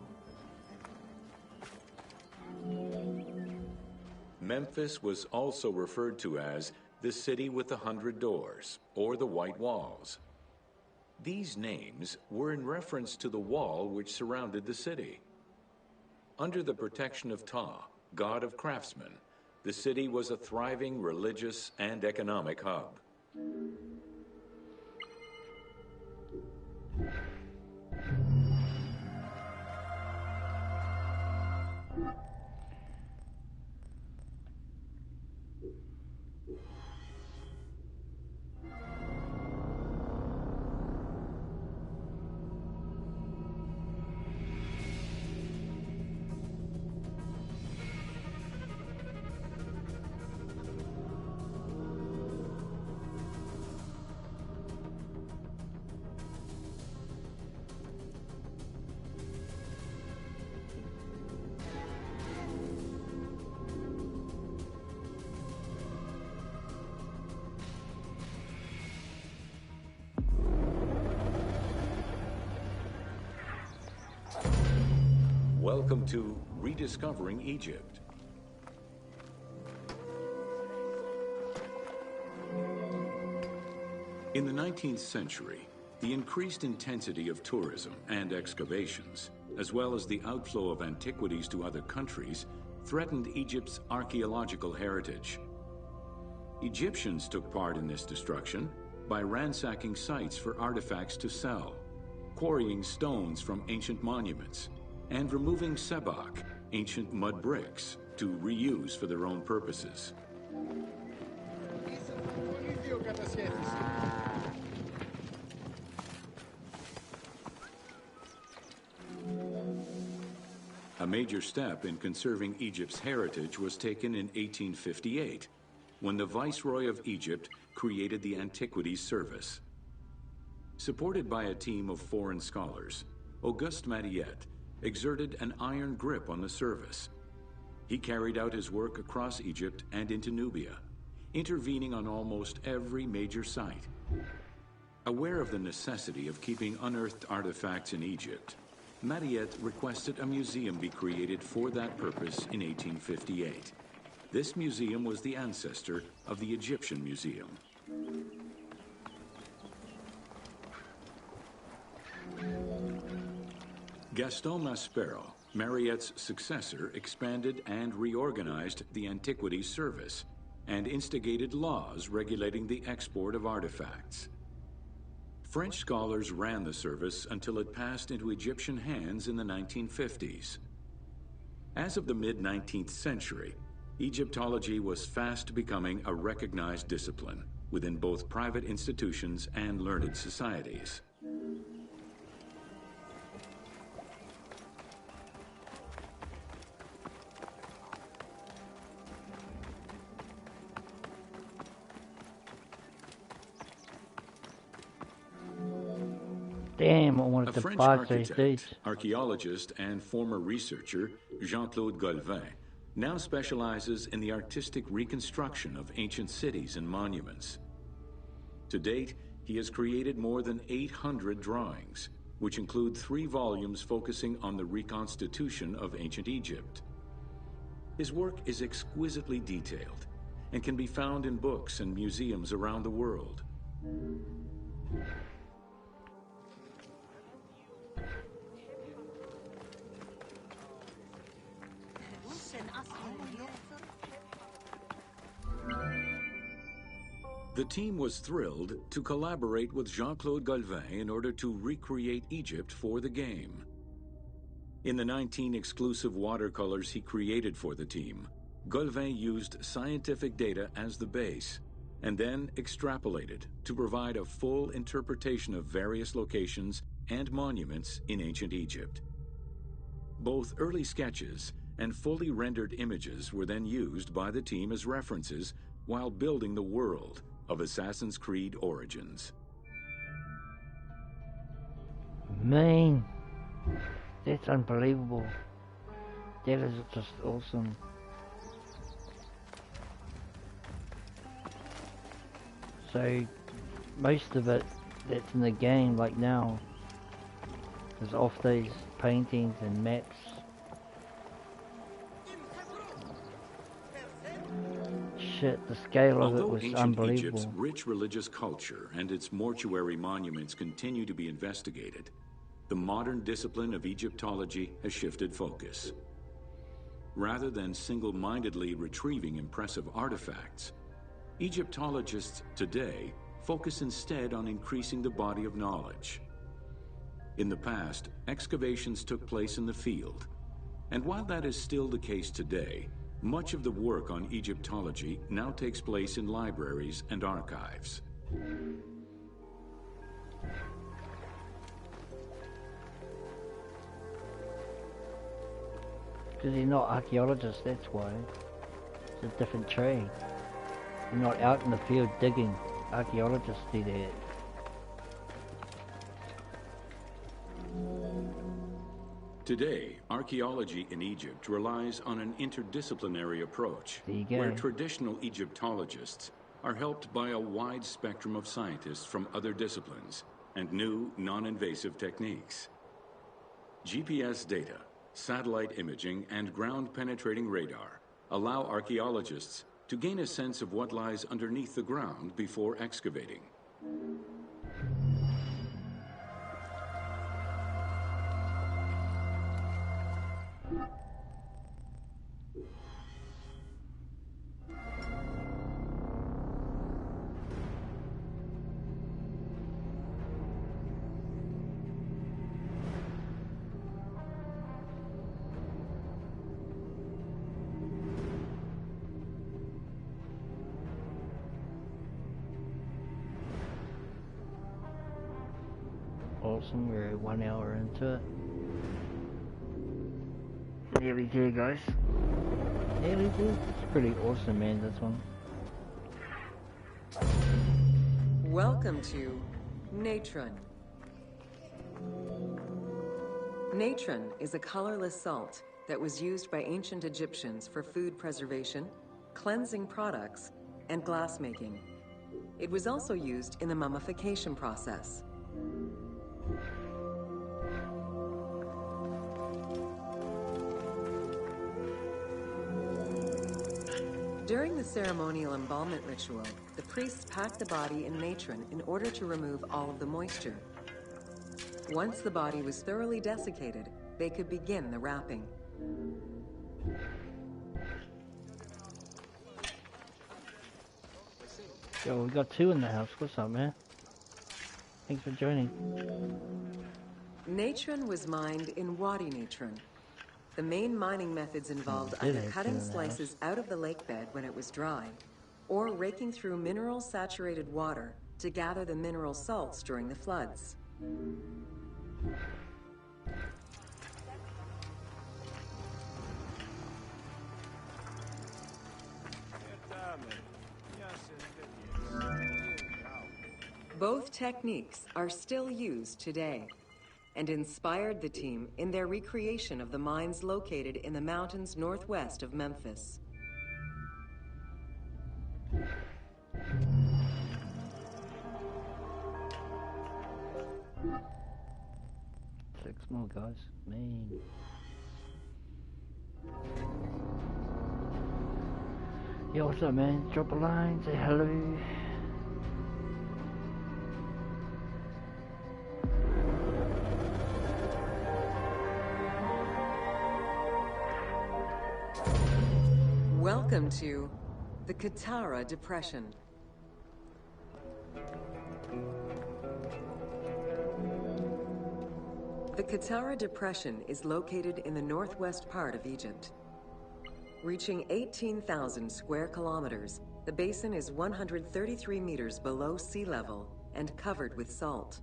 Memphis was also referred to as the City with the 100 Doors, or the White Walls. These names were in reference to the wall which surrounded the city. Under the protection of Ptah, god of craftsmen, the city was a thriving religious and economic hub. Welcome to Rediscovering Egypt. In the 19th century, the increased intensity of tourism and excavations, as well as the outflow of antiquities to other countries, threatened Egypt's archaeological heritage. Egyptians took part in this destruction by ransacking sites for artifacts to sell, quarrying stones from ancient monuments, and removing sebak, ancient mud bricks, to reuse for their own purposes. A major step in conserving Egypt's heritage was taken in 1858, when the Viceroy of Egypt created the Antiquities Service. Supported by a team of foreign scholars, Auguste Mariette exerted an iron grip on the service. He carried out his work across Egypt and into Nubia, intervening on almost every major site. Aware of the necessity of keeping unearthed artifacts in Egypt, Mariette requested a museum be created for that purpose in 1858. This museum was the ancestor of the Egyptian Museum. Gaston Maspero Mariette's successor expanded and reorganized the Antiquities Service and instigated laws regulating the export of artifacts. French scholars ran the service until it passed into Egyptian hands in the 1950s. As of the mid-19th century, Egyptology was fast becoming a recognized discipline within both private institutions and learned societies. Damn, I wanted A to French buy those architect, dudes. archaeologist, and former researcher, Jean-Claude Golvin, now specializes in the artistic reconstruction of ancient cities and monuments. To date, he has created more than 800 drawings, which include 3 volumes focusing on the reconstitution of ancient Egypt. His work is exquisitely detailed and can be found in books and museums around the world. The team was thrilled to collaborate with Jean-Claude Golvin in order to recreate Egypt for the game. In the 19 exclusive watercolors he created for the team, Golvin used scientific data as the base and then extrapolated to provide a full interpretation of various locations and monuments in ancient Egypt. Both early sketches and fully rendered images were then used by the team as references while building the world of Assassin's Creed Origins. Man, that's unbelievable. That is just awesome. So, most of it that's in the game like now is off these paintings and maps. Shit, the scale of it was unbelievable. Egypt's unbelievable. rich religious culture and its mortuary monuments continue to be investigated, the modern discipline of Egyptology has shifted focus. Rather than single-mindedly retrieving impressive artifacts, Egyptologists today focus instead on increasing the body of knowledge. In the past, excavations took place in the field, and while that is still the case today, much of the work on Egyptology now takes place in libraries and archives. Because you're not archaeologists, that's why. It's a different trade. You're not out in the field digging. Archaeologists do that. Today, archaeology in Egypt relies on an interdisciplinary approach, where traditional Egyptologists are helped by a wide spectrum of scientists from other disciplines and new non-invasive techniques. GPS data, satellite imaging, and ground-penetrating radar allow archaeologists to gain a sense of what lies underneath the ground before excavating. Awesome, we're 1 hour into it. Nearly there, guys. Nearly there. It's pretty awesome, man, this one. Welcome to natron. Natron is a colorless salt that was used by ancient Egyptians for food preservation, cleansing products, and glass making. It was also used in the mummification process. During the ceremonial embalmment ritual, the priests packed the body in natron in order to remove all of the moisture. Once the body was thoroughly desiccated, they could begin the wrapping. Yo, we got two in the house. What's up, man? Thanks for joining. Natron was mined in Wadi Natron. The main mining methods involved did either have cutting two in the slices house. out of the lake bed when it was dry, or raking through mineral-saturated water to gather the mineral salts during the floods. Both techniques are still used today and inspired the team in their recreation of the mines located in the mountains northwest of Memphis. Six more guys. Man. Yo, what's up, man? Drop a line, say hello. Welcome to the Katara Depression. The Katara Depression is located in the northwest part of Egypt. Reaching 18,000 square kilometers, the basin is 133 meters below sea level and covered with salt.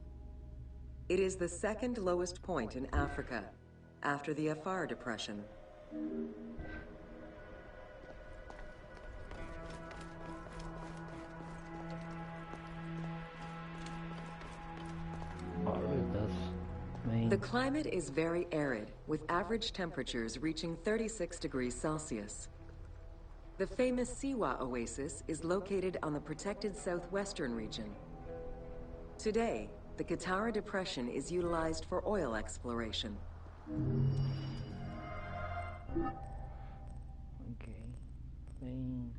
It is the second lowest point in Africa, after the Afar Depression. The climate is very arid, with average temperatures reaching 36 degrees Celsius. The famous Siwa Oasis is located on the protected southwestern region. Today, the Katara Depression is utilized for oil exploration. Okay. Man.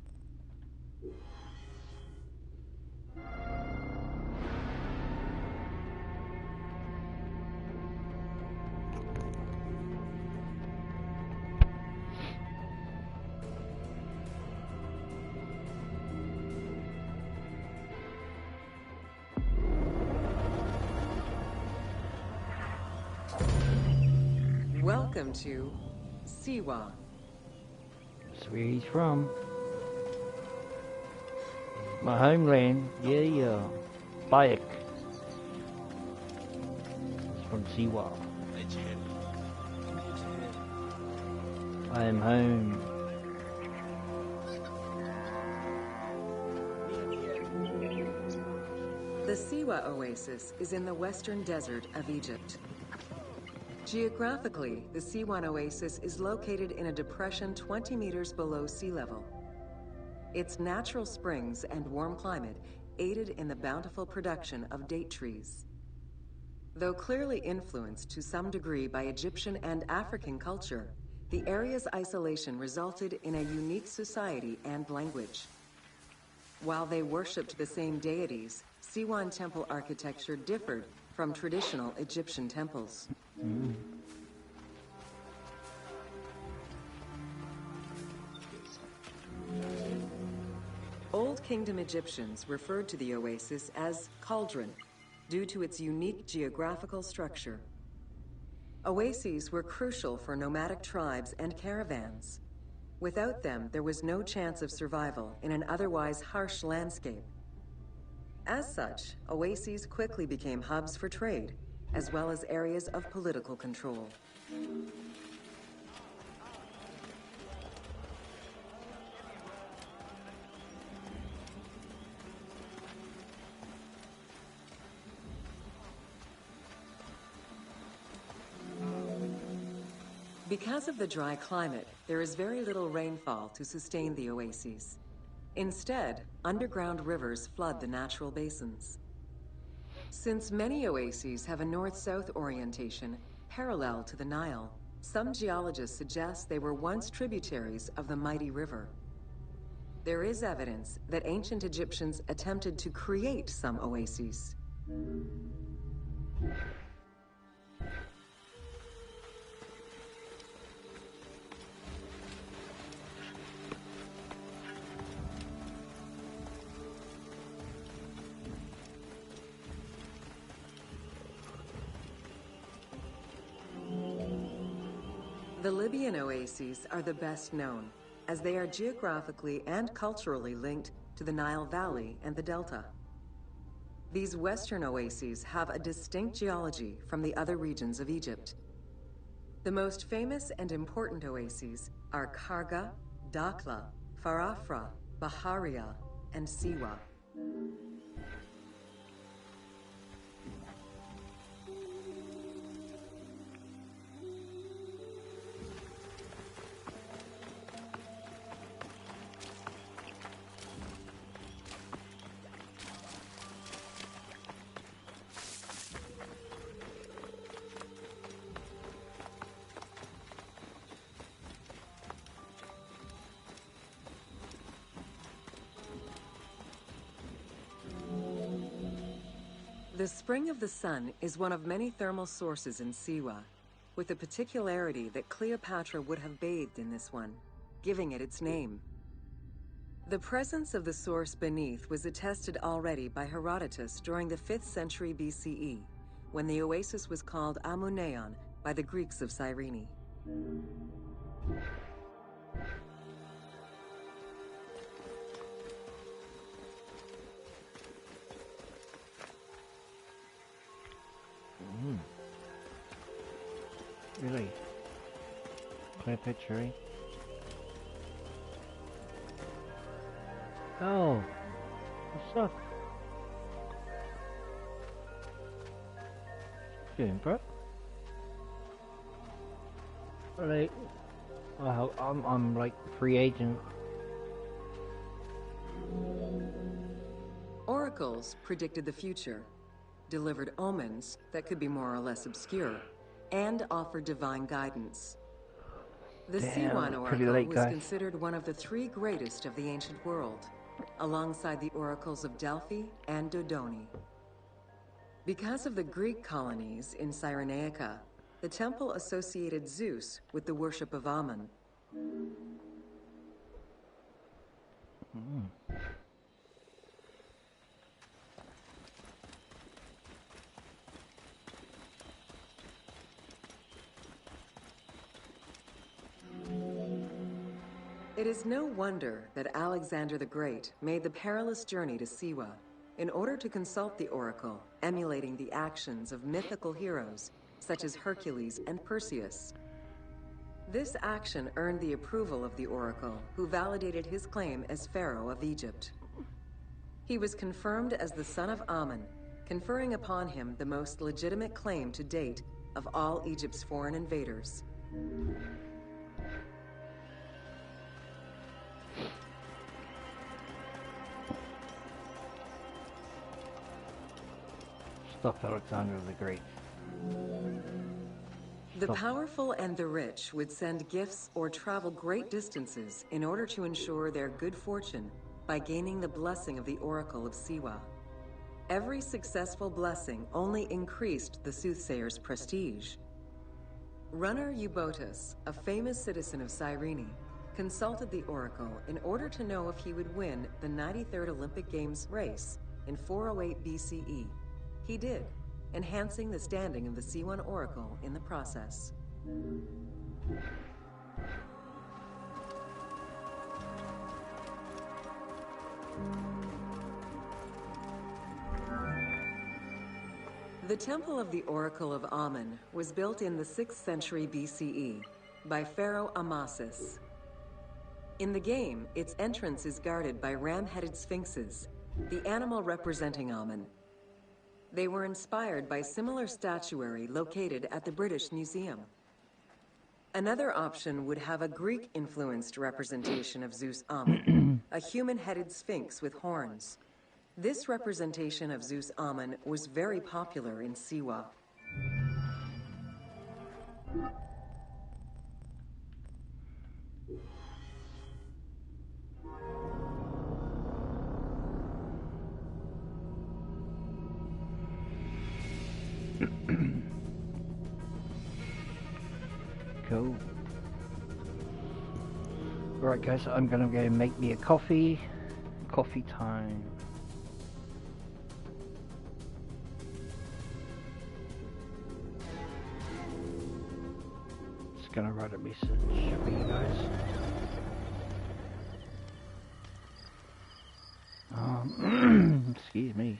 Welcome to Siwa. That's where he's from. My homeland, yeah. Bayek. He's from Siwa. I am home. The Siwa Oasis is in the western desert of Egypt. Geographically, the Siwan Oasis is located in a depression 20 meters below sea level. Its natural springs and warm climate aided in the bountiful production of date trees. Though clearly influenced to some degree by Egyptian and African culture, the area's isolation resulted in a unique society and language. While they worshipped the same deities, Siwan temple architecture differed from traditional Egyptian temples. Old Kingdom Egyptians referred to the oasis as cauldron due to its unique geographical structure. Oases were crucial for nomadic tribes and caravans. Without them, there was no chance of survival in an otherwise harsh landscape. As such, oases quickly became hubs for trade, as well as areas of political control. Because of the dry climate, there is very little rainfall to sustain the oases. Instead, underground rivers flood the natural basins. Since many oases have a north-south orientation parallel to the Nile, some geologists suggest they were once tributaries of the mighty river. There is evidence that ancient Egyptians attempted to create some oases. The Libyan oases are the best known, as they are geographically and culturally linked to the Nile Valley and the Delta. These western oases have a distinct geology from the other regions of Egypt. The most famous and important oases are Karga, Dakhla, Farafra, Baharia, and Siwa. The Spring of the Sun is one of many thermal sources in Siwa, with the particularity that Cleopatra would have bathed in this one, giving it its name. The presence of the source beneath was attested already by Herodotus during the 5th century BCE, when the oasis was called Amuneion by the Greeks of Cyrene. Really? Clear picture, eh? Oh! What's up? What you doing, bro? Like, I'm like free agent. Oracles predicted the future, delivered omens that could be more or less obscure, and offered divine guidance. The Siwan Oracle was considered one of the 3 greatest of the ancient world, alongside the oracles of Delphi and Dodoni. Because of the Greek colonies in Cyrenaica, the temple associated Zeus with the worship of Ammon. It is no wonder that Alexander the Great made the perilous journey to Siwa in order to consult the oracle, emulating the actions of mythical heroes such as Hercules and Perseus. This action earned the approval of the oracle, who validated his claim as Pharaoh of Egypt. He was confirmed as the son of Ammon, conferring upon him the most legitimate claim to date of all Egypt's foreign invaders. Stop Alexander the Great. The powerful and the rich would send gifts or travel great distances in order to ensure their good fortune by gaining the blessing of the Oracle of Siwa. Every successful blessing only increased the soothsayer's prestige. Runner Eubotus, a famous citizen of Cyrene, consulted the oracle in order to know if he would win the 93rd Olympic Games race in 408 BCE. He did, enhancing the standing of the Siwan Oracle in the process. The Temple of the Oracle of Ammon was built in the 6th century BCE by Pharaoh Amasis. In the game, its entrance is guarded by ram-headed sphinxes, the animal representing Ammon. They were inspired by similar statuary located at the British Museum. Another option would have a Greek-influenced representation of Zeus Ammon, a human-headed sphinx with horns. This representation of Zeus Ammon was very popular in Siwa. Cool. Alright guys, I'm gonna go make me a coffee. Coffee time. just gonna write a message for you guys. Excuse me.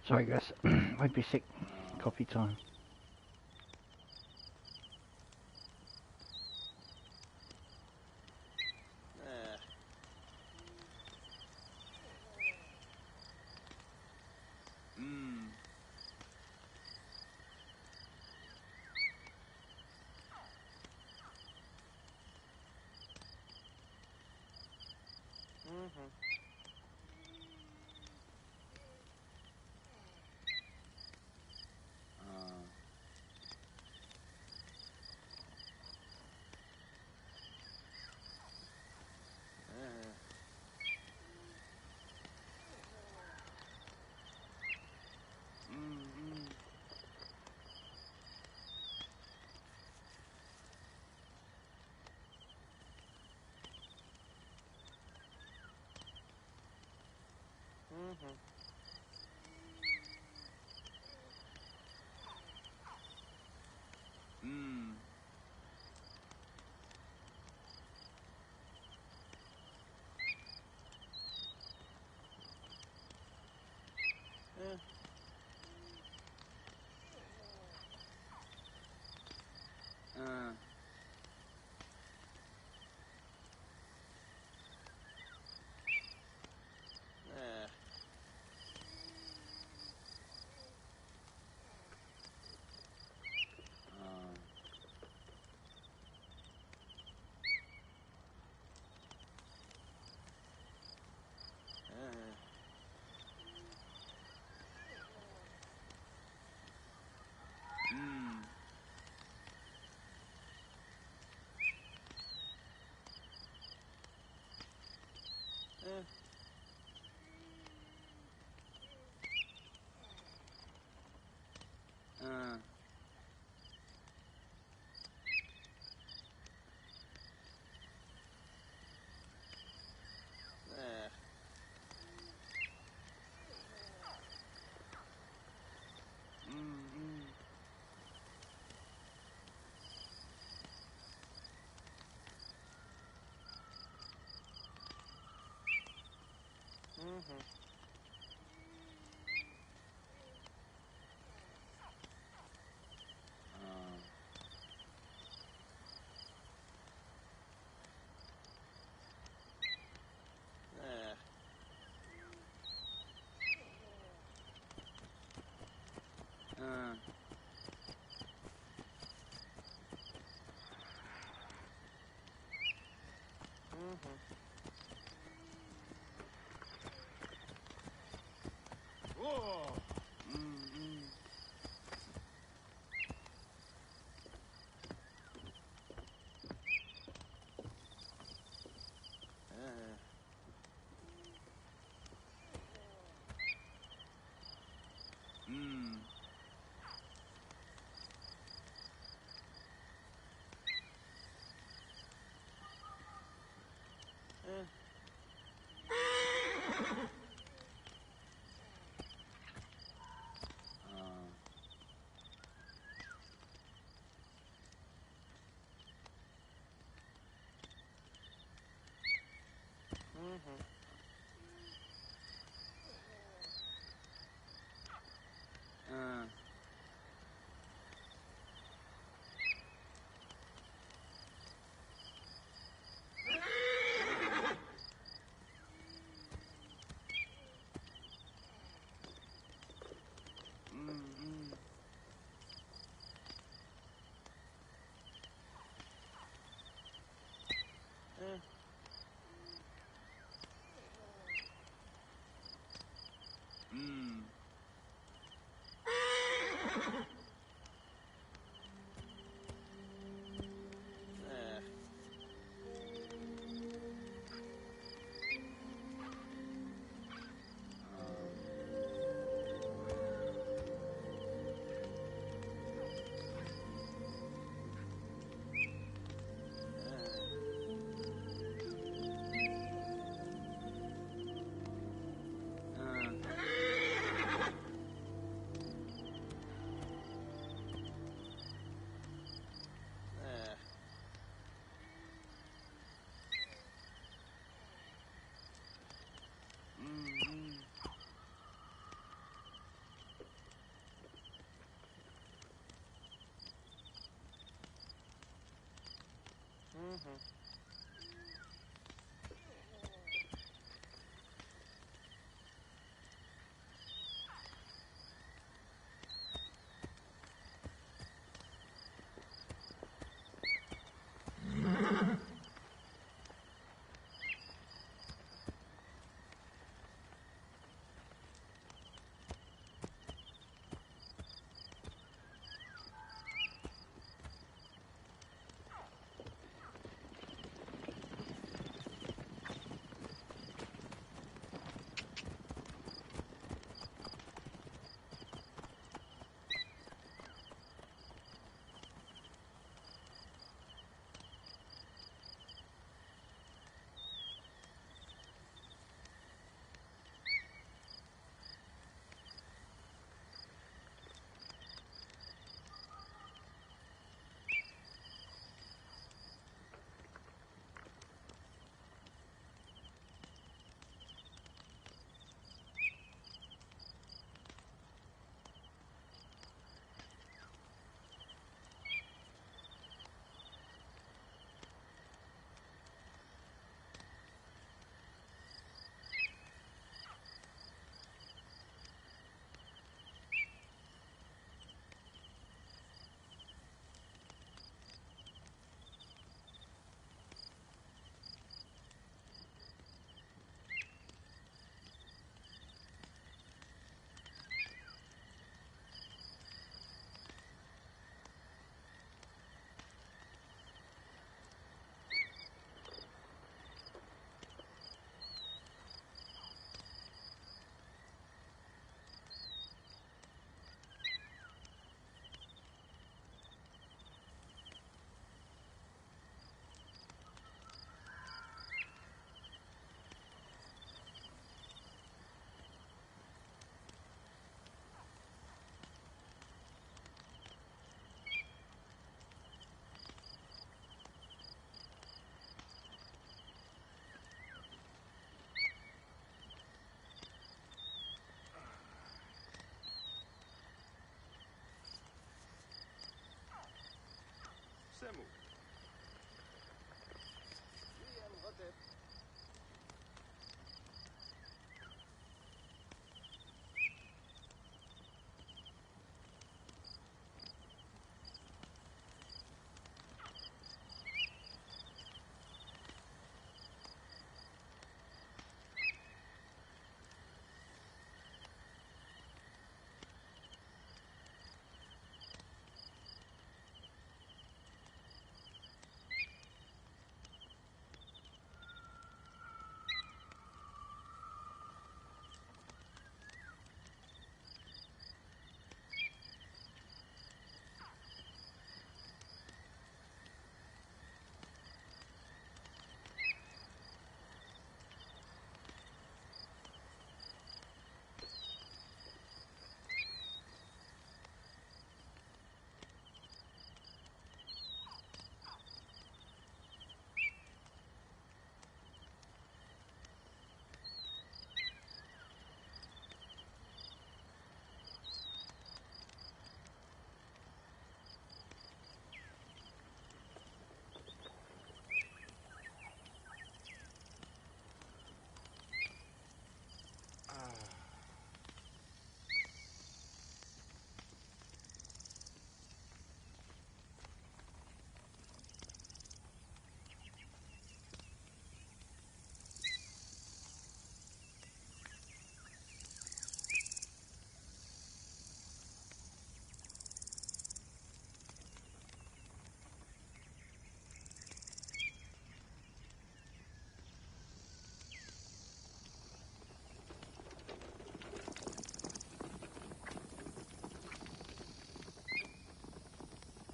Sorry guys, might be sick. Coffee time.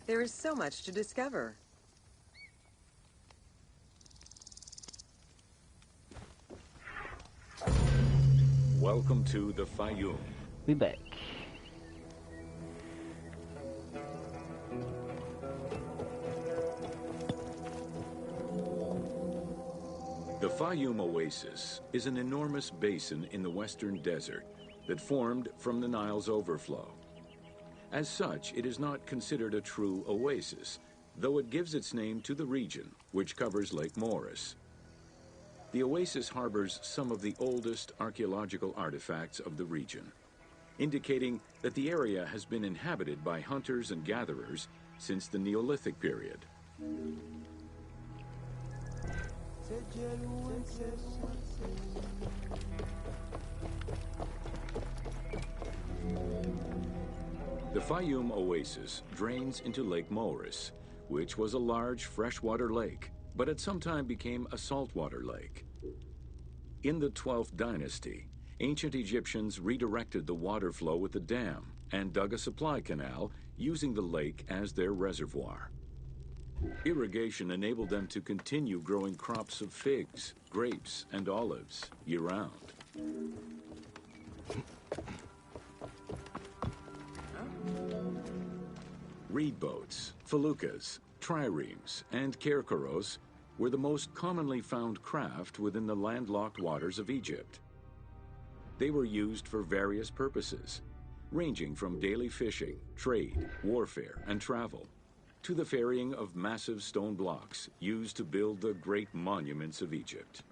There is so much to discover. Welcome to the Fayoum. We back. The Fayoum Oasis is an enormous basin in the western desert that formed from the Nile's overflow. As such, it is not considered a true oasis, though it gives its name to the region, which covers Lake Moeris. The oasis harbors some of the oldest archaeological artifacts of the region, indicating that the area has been inhabited by hunters and gatherers since the Neolithic period. The Fayoum Oasis drains into Lake Moeris, which was a large freshwater lake, but at some time became a saltwater lake. In the 12th dynasty, ancient Egyptians redirected the water flow with a dam and dug a supply canal using the lake as their reservoir. Irrigation enabled them to continue growing crops of figs, grapes, and olives year-round. Reed boats, feluccas, triremes, and kerkeros were the most commonly found craft within the landlocked waters of Egypt. They were used for various purposes, ranging from daily fishing, trade, warfare, and travel, to the ferrying of massive stone blocks used to build the great monuments of Egypt.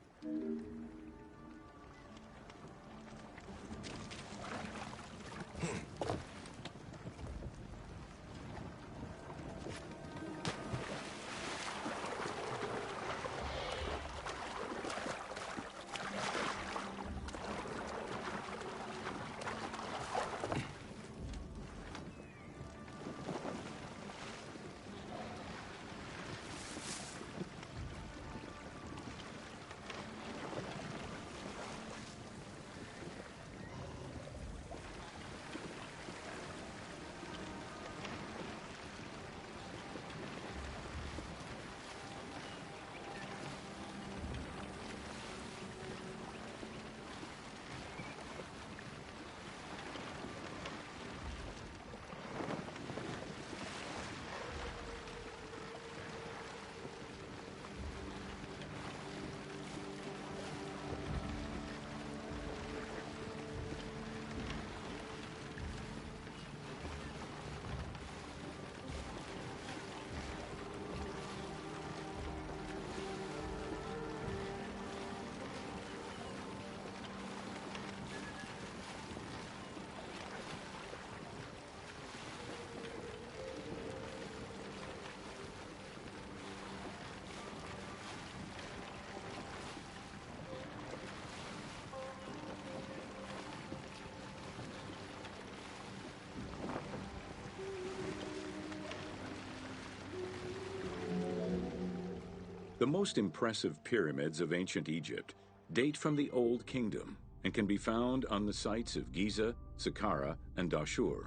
The most impressive pyramids of ancient Egypt date from the Old Kingdom and can be found on the sites of Giza, Saqqara, and Dashur.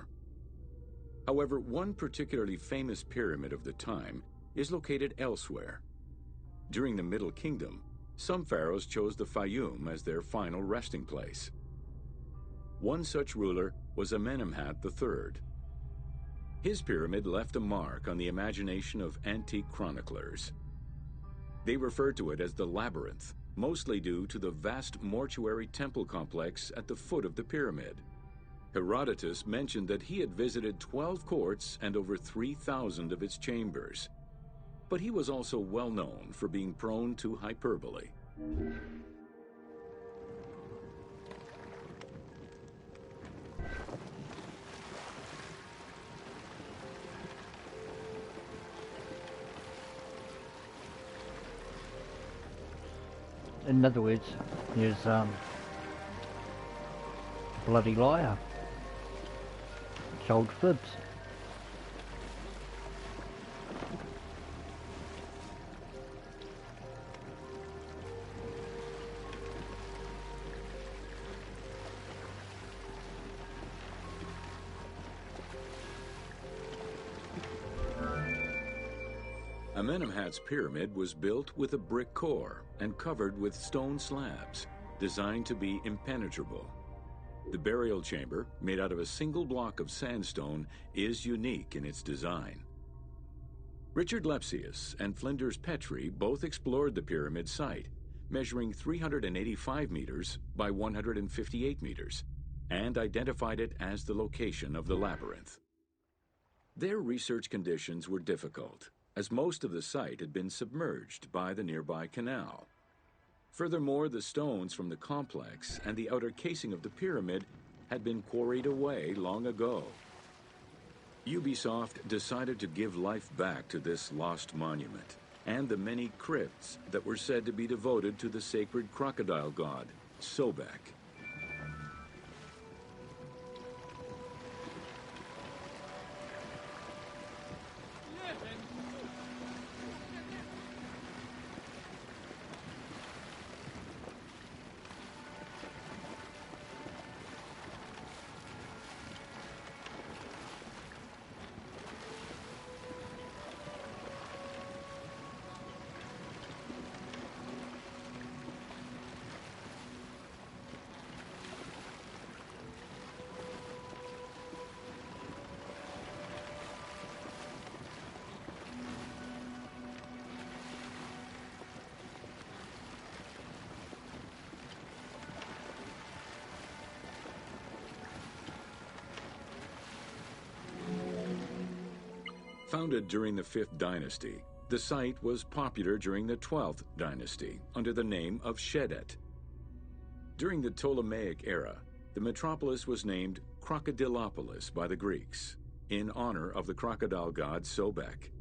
However, one particularly famous pyramid of the time is located elsewhere. During the Middle Kingdom, some pharaohs chose the Fayoum as their final resting place. One such ruler was Amenemhat III. His pyramid left a mark on the imagination of antique chroniclers. They referred to it as the Labyrinth, mostly due to the vast mortuary temple complex at the foot of the pyramid. Herodotus mentioned that he had visited 12 courts and over 3,000 of its chambers. But he was also well known for being prone to hyperbole. In other words, he's bloody liar. Sold fibs. Amenemhat's pyramid was built with a brick core and covered with stone slabs, designed to be impenetrable. The burial chamber, made out of a single block of sandstone, is unique in its design. Richard Lepsius and Flinders Petrie both explored the pyramid site, measuring 385 meters by 158 meters, and identified it as the location of the labyrinth. Their research conditions were difficult, as most of the site had been submerged by the nearby canal. Furthermore, the stones from the complex and the outer casing of the pyramid had been quarried away long ago. Ubisoft decided to give life back to this lost monument and the many crypts that were said to be devoted to the sacred crocodile god, Sobek. Founded during the 5th dynasty, the site was popular during the 12th dynasty under the name of Shedet. During the Ptolemaic era, the metropolis was named Crocodilopolis by the Greeks, in honor of the crocodile god Sobek.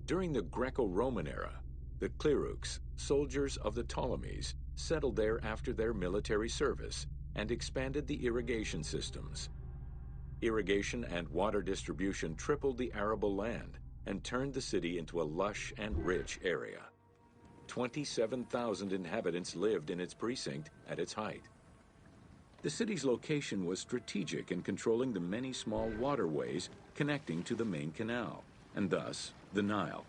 During the Greco-Roman era, the Cleruks, soldiers of the Ptolemies, settled there after their military service and expanded the irrigation systems. Irrigation and water distribution tripled the arable land and turned the city into a lush and rich area. 27,000 inhabitants lived in its precinct at its height. The city's location was strategic in controlling the many small waterways connecting to the main canal, and thus the Nile.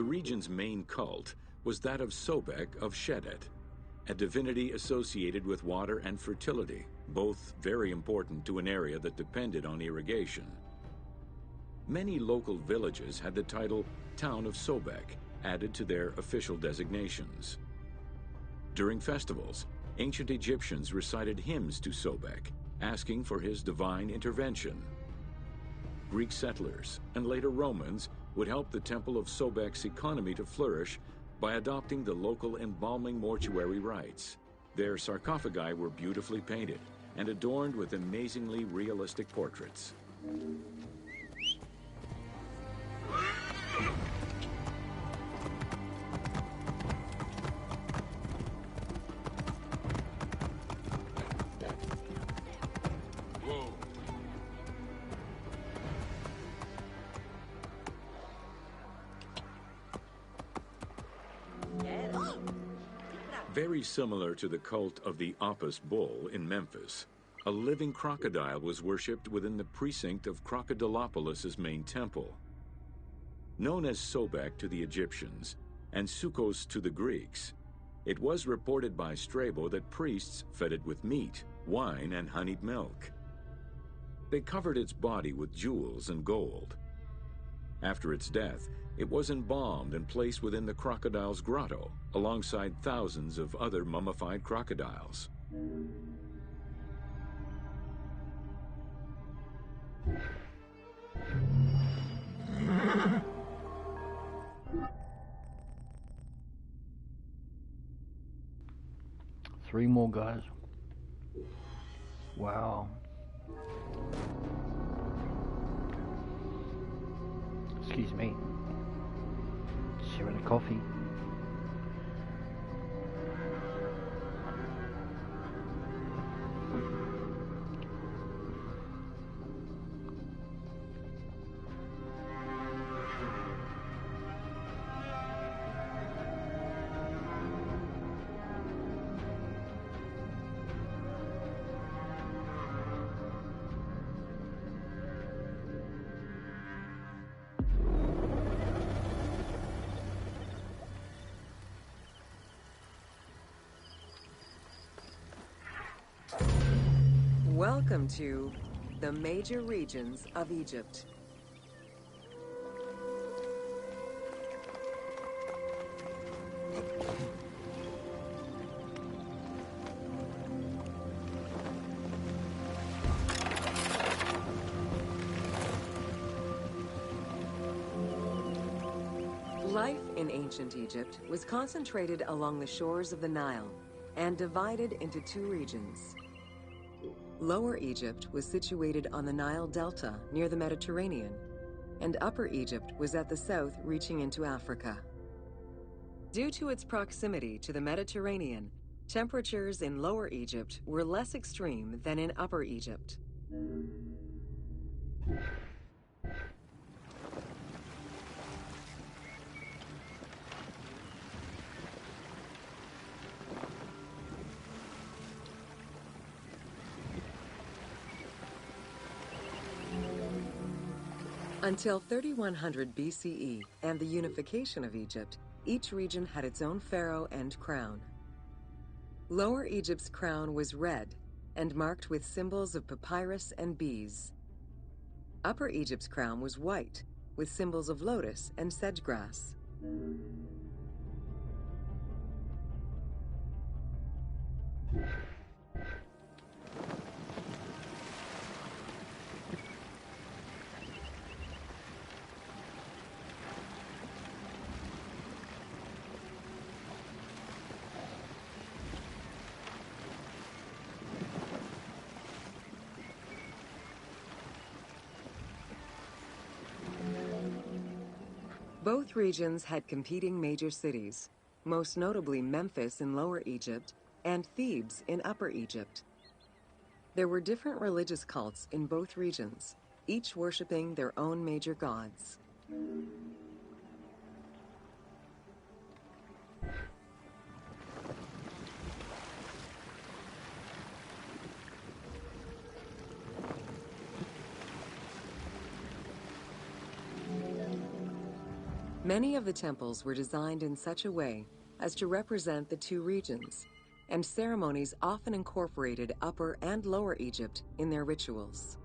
The region's main cult was that of Sobek of Shedet, a divinity associated with water and fertility, both very important to an area that depended on irrigation. Many local villages had the title Town of Sobek added to their official designations. During festivals, ancient Egyptians recited hymns to Sobek, asking for his divine intervention. Greek settlers and later Romans would help the Temple of Sobek's economy to flourish by adopting the local embalming mortuary rites. Their sarcophagi were beautifully painted and adorned with amazingly realistic portraits. Very similar to the cult of the Apis bull in Memphis, a living crocodile was worshipped within the precinct of Crocodilopolis's main temple. Known as Sobek to the Egyptians and Sukkos to the Greeks, it was reported by Strabo that priests fed it with meat, wine, and honeyed milk. They covered its body with jewels and gold. After its death, it was embalmed and placed within the crocodile's grotto, alongside thousands of other mummified crocodiles. 3 more guys. Wow. Excuse me. Sharing a coffee. Welcome to the major regions of Egypt. Life in ancient Egypt was concentrated along the shores of the Nile and divided into 2 regions. Lower Egypt was situated on the Nile Delta near the Mediterranean, and Upper Egypt was at the south reaching into Africa. Due to its proximity to the Mediterranean, temperatures in Lower Egypt were less extreme than in Upper Egypt. Until 3100 BCE and the unification of Egypt, each region had its own pharaoh and crown. Lower Egypt's crown was red and marked with symbols of papyrus and bees. Upper Egypt's crown was white with symbols of lotus and sedge grass. Both regions had competing major cities, most notably Memphis in Lower Egypt and Thebes in Upper Egypt. There were different religious cults in both regions, each worshipping their own major gods. Many of the temples were designed in such a way as to represent the 2 regions, and ceremonies often incorporated Upper and Lower Egypt in their rituals.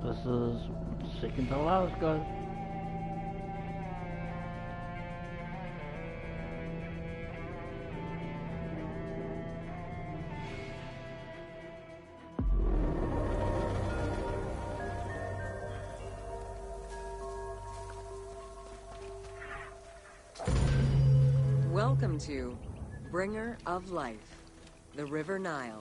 This is second to last, guys. Welcome to Bringer of Life, the River Nile.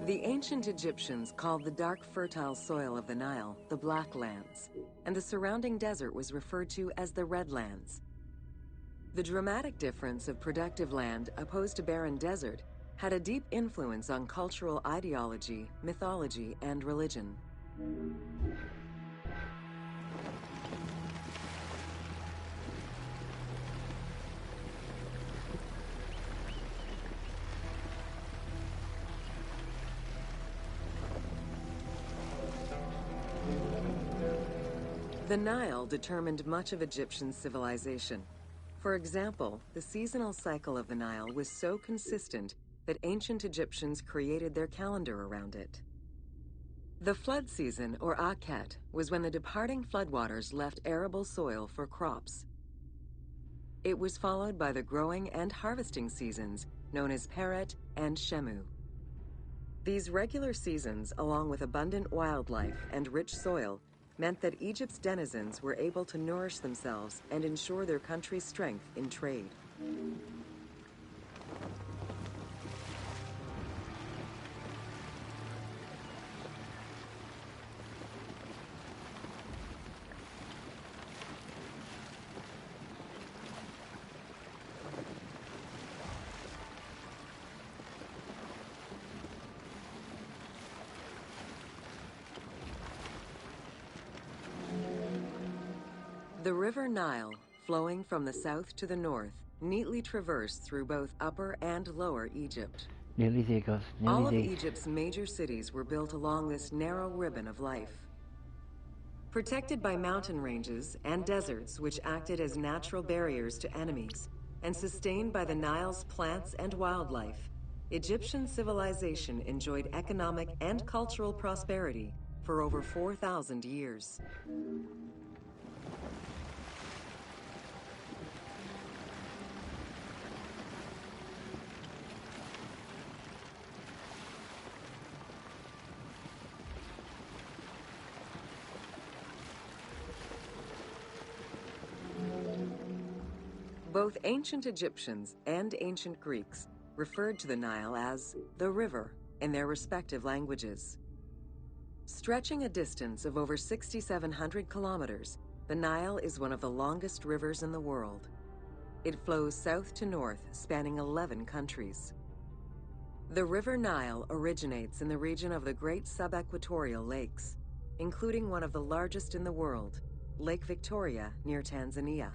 The ancient Egyptians called the dark fertile soil of the Nile the Black Lands, and the surrounding desert was referred to as the Red Lands. The dramatic difference of productive land opposed to barren desert had a deep influence on cultural ideology, mythology, and religion. The Nile determined much of Egyptian civilization. For example, the seasonal cycle of the Nile was so consistent that ancient Egyptians created their calendar around it. The flood season, or Akhet, was when the departing floodwaters left arable soil for crops. It was followed by the growing and harvesting seasons, known as Peret and Shemu. These regular seasons, along with abundant wildlife and rich soil, meant that Egypt's denizens were able to nourish themselves and ensure their country's strength in trade. The River Nile, flowing from the south to the north, neatly traversed through both Upper and Lower Egypt. Nearly there, guys. All of Nearly there. Egypt's major cities were built along this narrow ribbon of life. Protected by mountain ranges and deserts which acted as natural barriers to enemies, and sustained by the Nile's plants and wildlife, Egyptian civilization enjoyed economic and cultural prosperity for over 4,000 years. Both ancient Egyptians and ancient Greeks referred to the Nile as the river in their respective languages. Stretching a distance of over 6,700 kilometers, the Nile is one of the longest rivers in the world. It flows south to north, spanning 11 countries. The River Nile originates in the region of the Great Subequatorial Lakes, including one of the largest in the world, Lake Victoria near Tanzania.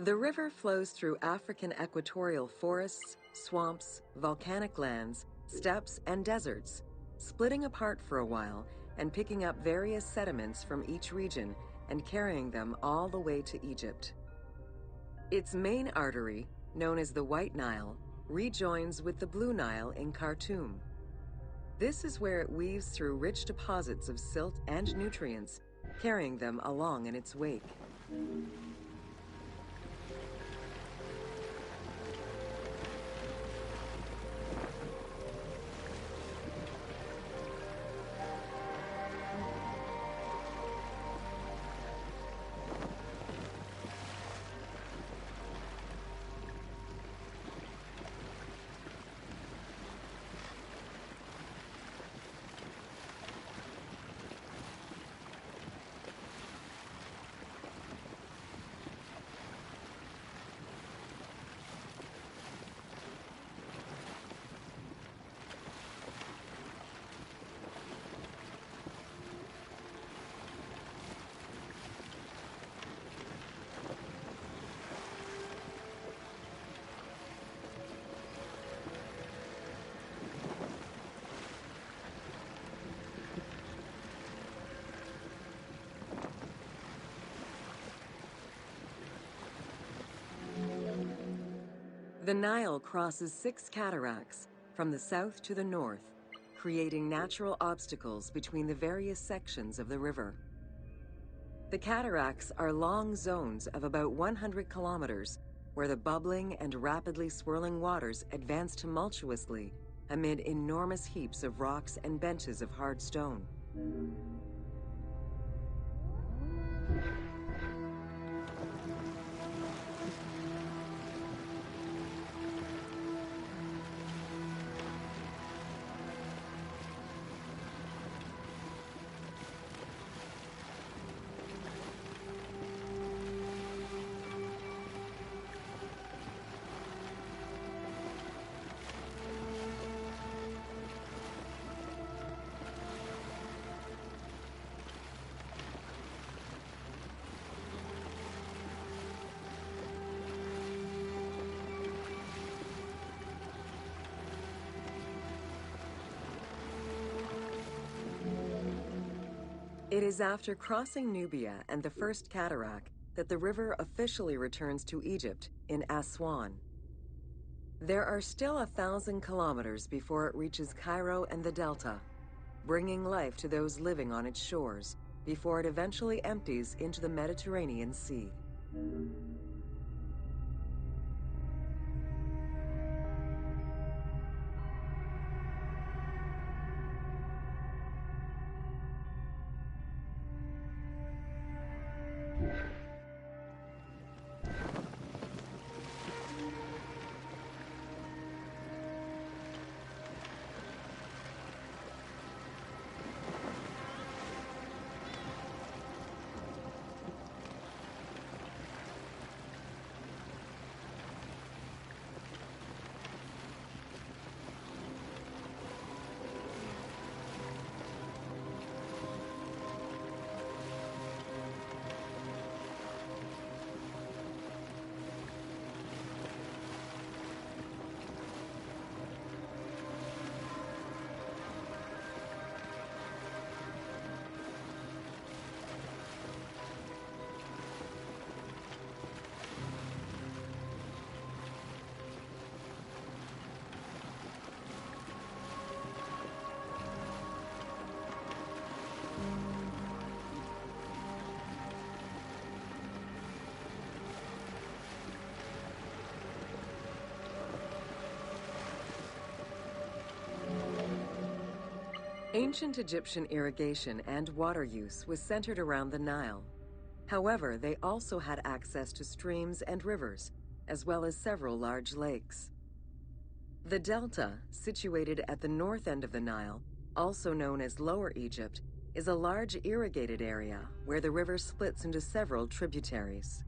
The river flows through African equatorial forests, swamps, volcanic lands, steppes, and deserts, splitting apart for a while and picking up various sediments from each region and carrying them all the way to Egypt. Its main artery, known as the White Nile, rejoins with the Blue Nile in Khartoum. This is where it weaves through rich deposits of silt and nutrients, carrying them along in its wake. The Nile crosses 6 cataracts from the south to the north, creating natural obstacles between the various sections of the river. The cataracts are long zones of about 100 kilometers, where the bubbling and rapidly swirling waters advance tumultuously amid enormous heaps of rocks and benches of hard stone. It is after crossing Nubia and the first cataract that the river officially returns to Egypt in Aswan. There are still 1,000 kilometers before it reaches Cairo and the Delta, bringing life to those living on its shores before it eventually empties into the Mediterranean Sea. Ancient Egyptian irrigation and water use was centered around the Nile. However, they also had access to streams and rivers, as well as several large lakes. The Delta, situated at the north end of the Nile, also known as Lower Egypt, is a large irrigated area where the river splits into several tributaries.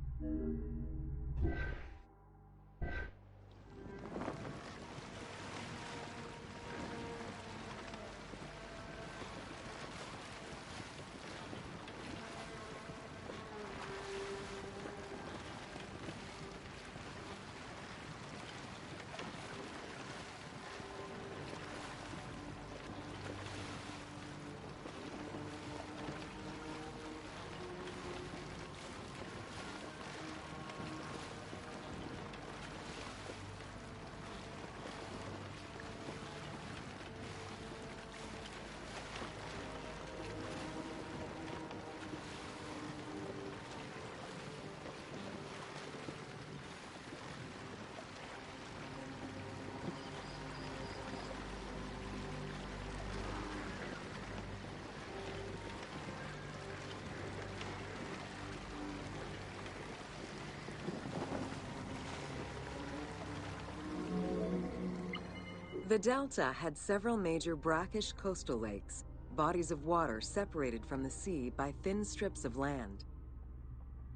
The Delta had several major brackish coastal lakes, bodies of water separated from the sea by thin strips of land.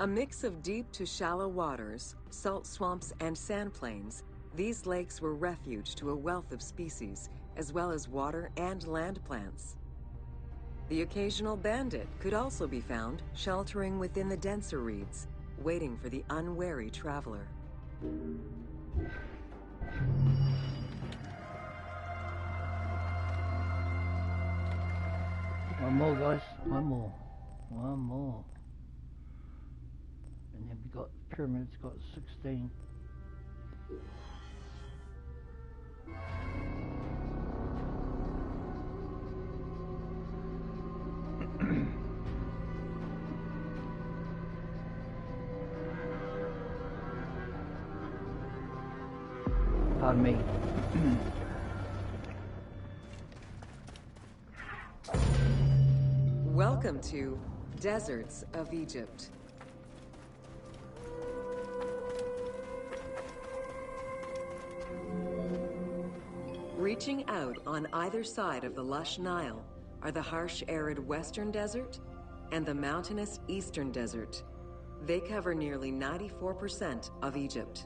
A mix of deep to shallow waters, salt swamps, and sand plains, these lakes were refuge to a wealth of species, as well as water and land plants. The occasional bandit could also be found sheltering within the denser reeds, waiting for the unwary traveler. One more, guys. One more. One more. And then we got pyramids, got 16. Pardon me. Welcome to Deserts of Egypt. Reaching out on either side of the lush Nile are the harsh, arid Western Desert and the mountainous Eastern Desert. They cover nearly 94% of Egypt.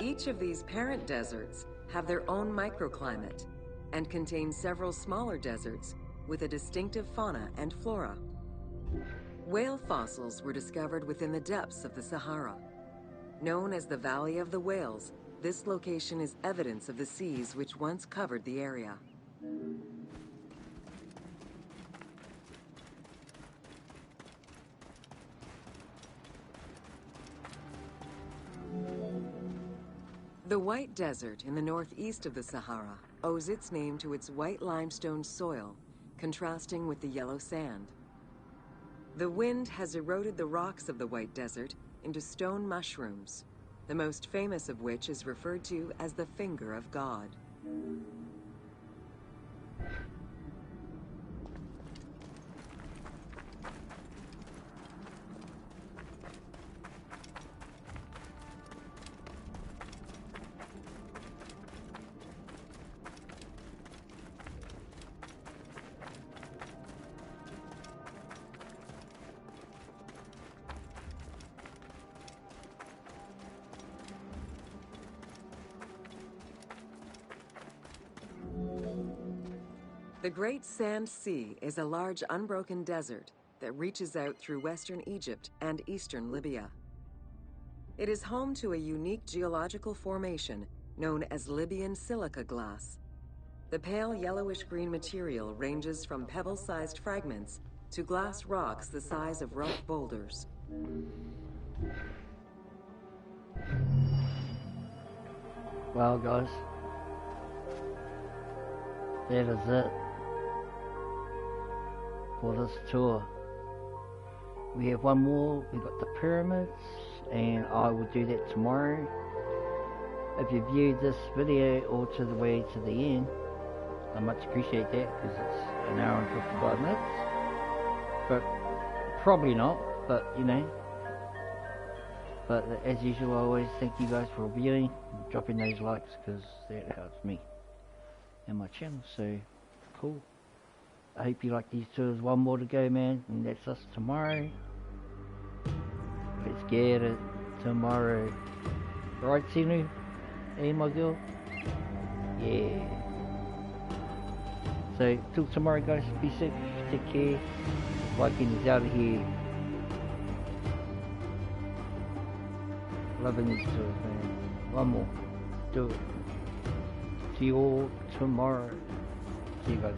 Each of these parent deserts have their own microclimate and contain several smaller deserts with a distinctive fauna and flora. Whale fossils were discovered within the depths of the Sahara. Known as the Valley of the Whales, this location is evidence of the seas which once covered the area. The White Desert in the northeast of the Sahara owes its name to its white limestone soil, contrasting with the yellow sand. The wind has eroded the rocks of the White Desert into stone mushrooms, the most famous of which is referred to as the Finger of God. The Great Sand Sea is a large unbroken desert that reaches out through western Egypt and eastern Libya. It is home to a unique geological formation known as Libyan silica glass. The pale yellowish-green material ranges from pebble-sized fragments to glass rocks the size of rough boulders. Well, guys, that is it for this tour. We have one more. We got the pyramids, and I will do that tomorrow. If you viewed this video all to the way to the end, I much appreciate that, because it's an hour and 55 minutes. But probably not, but you know. But as usual, I always thank you guys for viewing and dropping those likes, because that helps me and my channel. So cool. I hope you like these tours. One more to go, man, and that's us tomorrow. Let's get it tomorrow. Alright, Sinu? Hey, my girl? Yeah. So, till tomorrow, guys. Be safe. Take care. Viking is out of here. Loving these tours, man. One more. Do it. See you all tomorrow. See you guys.